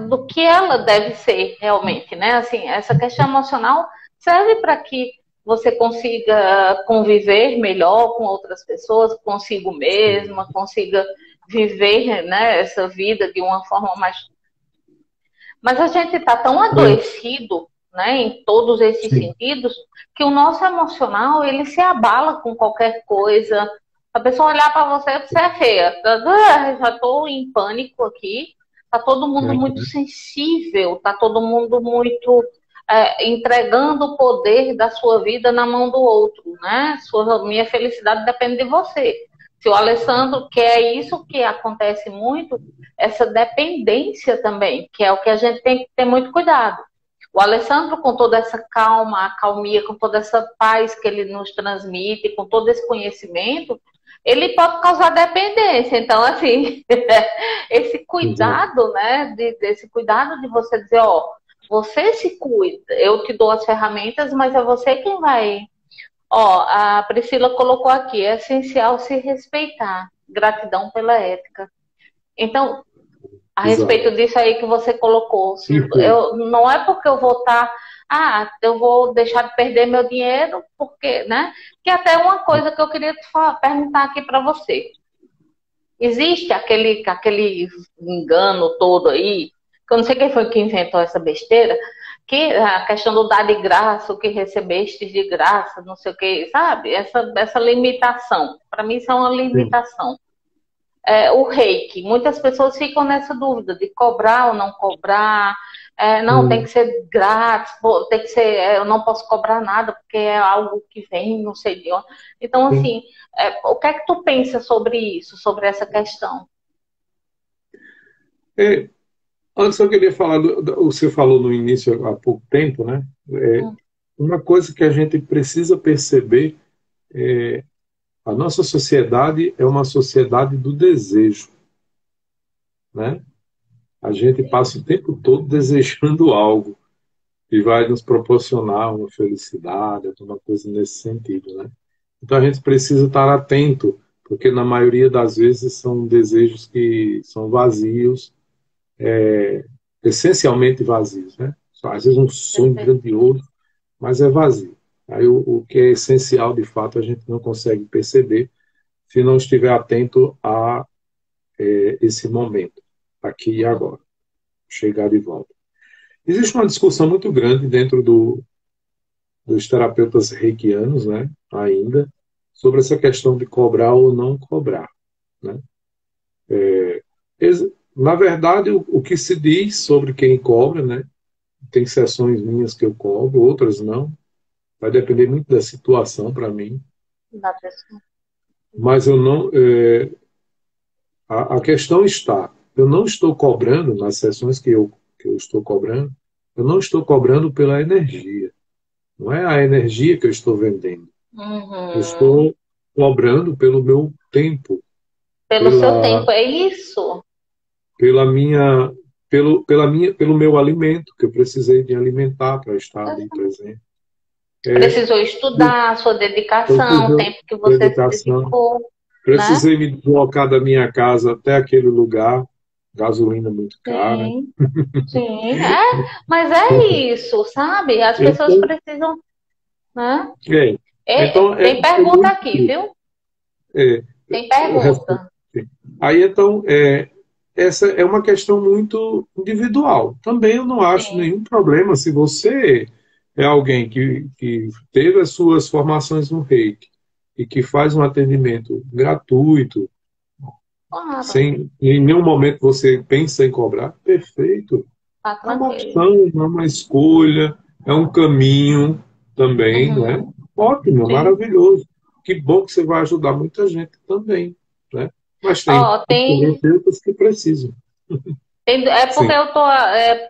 S1: do que ela deve ser realmente, né? Assim, essa questão emocional serve para que você consiga conviver melhor com outras pessoas, consigo mesma, consiga viver, né, essa vida de uma forma mais... Mas a gente está tão adoecido, né, em todos esses sentidos, que o nosso emocional, ele se abala com qualquer coisa. A pessoa olhar para você, você é feia. Já estou em pânico aqui. Está todo mundo muito sensível, está todo mundo muito... entregando o poder da sua vida na mão do outro, né? Minha felicidade depende de você. Se o Alessandro, que é isso que acontece muito, essa dependência também, que é o que a gente tem que ter muito cuidado. O Alessandro, com toda essa calma, acalmia, com toda essa paz que ele nos transmite, com todo esse conhecimento, ele pode causar dependência. Então, assim, esse cuidado, né? Desse cuidado de você dizer, você se cuida, eu te dou as ferramentas, mas é você quem vai. A Priscila colocou aqui, é essencial se respeitar. Gratidão pela ética. Então, a respeito disso aí que você colocou, não é porque eu vou estar, eu vou deixar de perder meu dinheiro, porque, né? Que até uma coisa que eu queria te perguntar aqui para você. Existe aquele engano todo aí, que eu não sei quem foi que inventou essa besteira, que a questão do dar de graça, o que recebeste de graça, não sei o que, sabe? Essa limitação. Para mim, isso é uma limitação. O reiki, muitas pessoas ficam nessa dúvida de cobrar ou não cobrar. Não, tem que ser grátis, tem que ser, eu não posso cobrar nada, porque é algo que vem, não sei de onde. Então, assim, o que é que tu pensa sobre isso, sobre essa questão?
S2: Antes eu queria falar, você falou no início há pouco tempo, né? Uma coisa que a gente precisa perceber a nossa sociedade é uma sociedade do desejo, né? A gente passa o tempo todo desejando algo que vai nos proporcionar uma felicidade, alguma coisa nesse sentido, né? Então a gente precisa estar atento, porque na maioria das vezes são desejos que são vazios, essencialmente vazios, né? Às vezes um sonho grandioso, mas é vazio. Aí o que é essencial, de fato, a gente não consegue perceber se não estiver atento a esse momento, aqui e agora, chegar de volta. Existe uma discussão muito grande dentro dos terapeutas reikianos, né, ainda, sobre essa questão de cobrar ou não cobrar, né? Na verdade, o que se diz sobre quem cobra, né? Tem sessões minhas que eu cobro, outras não. Vai depender muito da situação para mim.
S1: Da pessoa.
S2: Mas eu não. A questão está, eu não estou cobrando nas sessões que eu estou cobrando, eu não estou cobrando pela energia. Não é a energia que eu estou vendendo. Eu
S1: Uhum.
S2: estou cobrando pelo meu tempo,
S1: Pelo seu
S2: pela,
S1: tempo, é isso?
S2: pela minha, pelo meu alimento, que eu precisei de alimentar para estar ali presente. É,
S1: Precisou estudar, sua dedicação, o
S2: precisou
S1: tempo que
S2: de
S1: você se
S2: dedicação.
S1: dedicou, né?
S2: Precisei me deslocar da minha casa até aquele lugar, gasolina muito cara.
S1: Sim, sim, mas é isso, sabe? As pessoas
S2: Então,
S1: precisam, né?
S2: é, então
S1: Tem
S2: é
S1: pergunta
S2: muito
S1: aqui,
S2: isso.
S1: viu?
S2: É,
S1: Tem
S2: eu respondo.
S1: pergunta.
S2: Aí, então, essa é uma questão muito individual. Também eu não acho
S1: Sim,
S2: nenhum problema se você é alguém que teve as suas formações no Reiki e que faz um atendimento gratuito,
S1: claro,
S2: sem em nenhum momento você pensa em cobrar, perfeito.
S1: tá
S2: É uma
S1: tranquilo.
S2: opção, é uma escolha, é um caminho também, não é?
S1: Uhum,
S2: Ótimo,
S1: sim.
S2: maravilhoso. Que bom que você vai ajudar muita gente também, né? Mas tem
S1: Ó, tem,
S2: terapeutas que precisam.
S1: é porque
S2: Sim.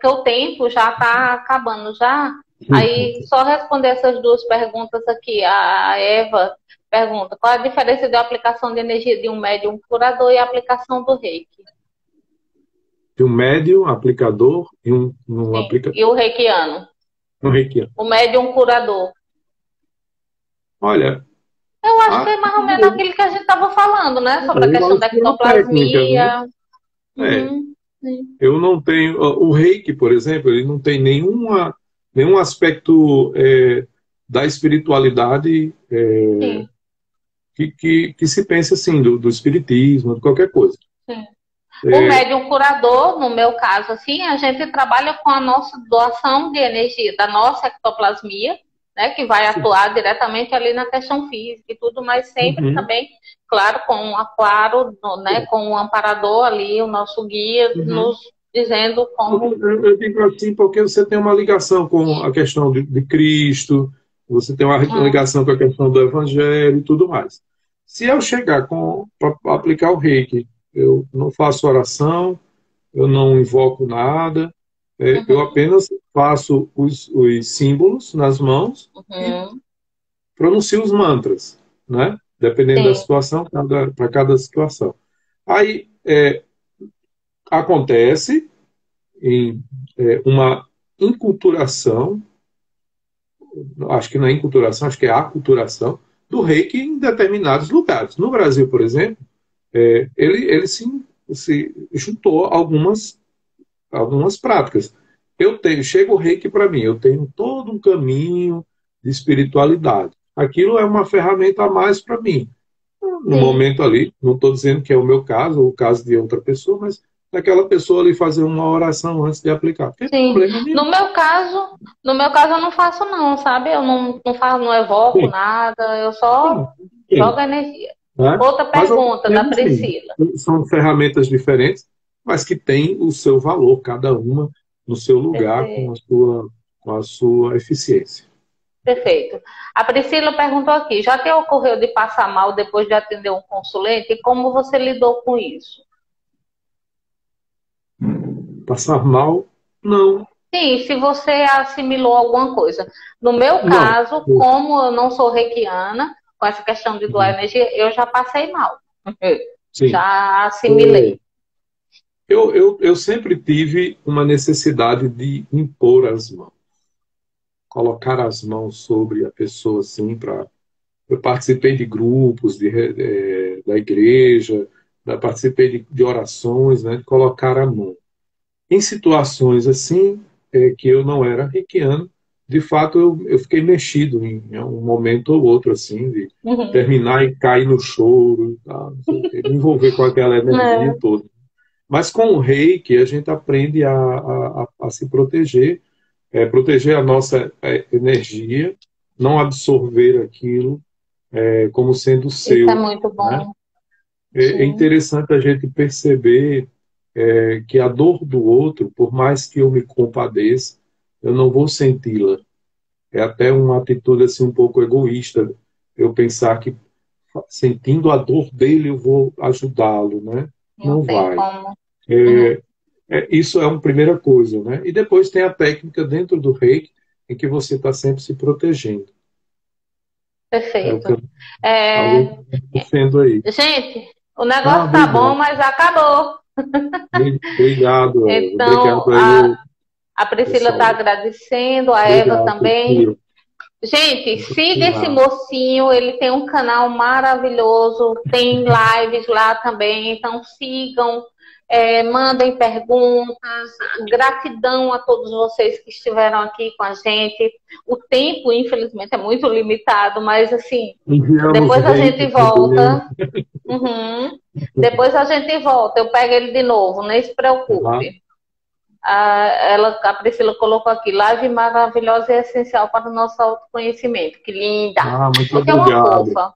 S1: porque o tempo já tá acabando já. Aí, só responder essas duas perguntas aqui. A Eva pergunta: qual a diferença de aplicação de energia de um médium curador e a aplicação do reiki?
S2: De um médium, aplicador e um,
S1: Sim. E o reikiano?
S2: um reikiano.
S1: O médium curador.
S2: Olha,
S1: Eu acho que
S2: a,
S1: é mais ou menos aquilo que a gente estava falando, né? Sobre a
S2: eu
S1: questão
S2: acho
S1: da
S2: que é uma técnica, né?
S1: ectoplasmia.
S2: É,
S1: Uhum. Sim.
S2: eu não tenho. O reiki, por exemplo, ele não tem nenhum aspecto da espiritualidade
S1: Sim.
S2: que se pense assim, do espiritismo, de qualquer coisa.
S1: Sim. O
S2: É,
S1: médium curador, no meu caso, assim, a gente trabalha com a nossa doação de energia, da nossa ectoplasmia, né, que vai atuar diretamente ali na questão física e tudo, mas sempre
S2: uhum,
S1: também, claro, claro, né, com o amparador ali, o nosso guia,
S2: uhum.
S1: nos dizendo como.
S2: Eu digo assim porque você tem uma ligação com a questão de Cristo, você tem uma
S1: Hum,
S2: ligação com a questão do Evangelho e tudo mais. Se eu chegar para aplicar o reiki, eu não faço oração, eu não invoco nada, eu
S1: uhum,
S2: apenas faço os símbolos nas mãos e
S1: uhum,
S2: pronuncio os mantras, né? Dependendo da
S1: sim,
S2: situação, para cada situação. Aí acontece em uma inculturação, acho que não é inculturação, acho que é aculturação, do reiki em determinados lugares. No Brasil, por exemplo, ele se juntou algumas práticas. Chega o reiki para mim, eu tenho todo um caminho de espiritualidade. Aquilo é uma ferramenta a mais para mim. No
S1: sim.
S2: momento ali, não estou dizendo que é o meu caso ou o caso de outra pessoa, mas daquela pessoa ali fazer uma oração antes de aplicar. Não tem
S1: Sim,
S2: problema nenhum.
S1: no meu caso eu não faço não, sabe? Eu não faço, não evoco
S2: Sim,
S1: nada, eu só
S2: sim, sim,
S1: jogo energia.
S2: né?
S1: Outra
S2: Mas ao mesmo
S1: pergunta da
S2: tempo, sim,
S1: Priscila.
S2: são ferramentas diferentes, mas que têm o seu valor, cada uma no seu lugar,
S1: Perfeito.
S2: com a sua eficiência.
S1: Perfeito. A Priscila perguntou aqui: já te ocorreu de passar mal depois de atender um consulente? E como você lidou com isso?
S2: Passar mal? Não,
S1: Sim, se você assimilou alguma coisa. No meu
S2: não.
S1: caso, como eu não sou reikiana, com essa questão de doar
S2: Uhum.
S1: energia, eu já passei mal.
S2: Sim.
S1: Já
S2: É,
S1: assimilei.
S2: eu sempre tive uma necessidade de impor as mãos, colocar as mãos sobre a pessoa, assim, para. Eu participei de grupos da igreja, participei de orações, né, de colocar a mão. Em situações assim, que eu não era reikiano, de fato eu fiquei mexido em um momento ou outro, assim, de
S1: Uhum.
S2: terminar e cair no choro, tá, não sei o quê, me envolver com aquela energia
S1: É,
S2: toda. Mas com o reiki a gente aprende a se proteger, proteger a nossa energia, não absorver aquilo como sendo
S1: isso é
S2: seu,
S1: muito
S2: né?
S1: bom.
S2: É
S1: Sim.
S2: interessante a gente perceber. que a dor do outro, por mais que eu me compadeça, eu não vou senti-la. É até uma atitude assim um pouco egoísta eu pensar que sentindo a dor dele eu vou ajudá-lo, né?
S1: Não
S2: Não
S1: tem
S2: vai.
S1: como. Uhum.
S2: É, isso é uma primeira coisa, né? E depois tem a técnica dentro do reiki em que você está sempre se protegendo. É o que
S1: Perfeito.
S2: eu
S1: É,
S2: algo acontecendo aí.
S1: gente, o
S2: Ah,
S1: negócio tá bom,
S2: obrigado.
S1: mas acabou.
S2: Obrigado, Eva.
S1: Então,
S2: Obrigado aí,
S1: a Priscila está
S2: pessoal.
S1: agradecendo, a Eva
S2: Obrigado,
S1: também.
S2: Ciro.
S1: Gente,
S2: Muito
S1: siga esse
S2: obrigado.
S1: mocinho, ele tem um canal maravilhoso, tem lives lá também, então sigam, mandem perguntas. Gratidão a todos vocês que estiveram aqui com a gente. O tempo, infelizmente, é muito limitado, mas assim,
S2: Enviamos
S1: depois a gente
S2: reiki também.
S1: volta. Uhum. Depois a gente volta, eu pego ele de novo, nem se
S2: Tá?
S1: preocupe. A Priscila colocou aqui, live maravilhosa e essencial para o nosso autoconhecimento. Que linda!
S2: Ah, muito
S1: Você é uma
S2: obrigado.
S1: fofa.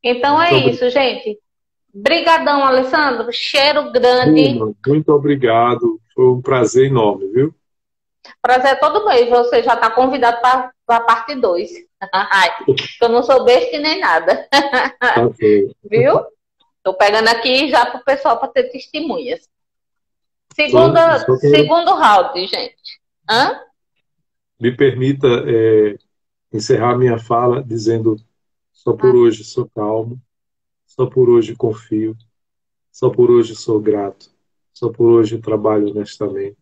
S1: Então é
S2: Muito obrigado.
S1: isso, gente. Brigadão, Alessandro. Cheiro grande.
S2: Muito obrigado. Foi um prazer enorme, viu?
S1: Prazer é todo mês. Você já está convidado para a parte 2. Eu não sou besta e nem nada.
S2: Tá certo.
S1: Viu? Estou pegando aqui já para o pessoal para ter testemunhas.
S2: Só quero,
S1: Segundo round, gente. Hã?
S2: me permita encerrar minha fala dizendo: só por
S1: Ah,
S2: hoje sou calmo, só por hoje confio, só por hoje sou grato, só por hoje trabalho honestamente,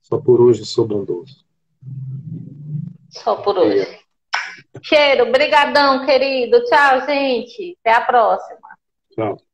S2: só por hoje sou bondoso.
S1: só por hoje.
S2: Obrigado.
S1: Cheiro, brigadão, querido. Tchau, gente. Até a próxima.
S2: Tchau.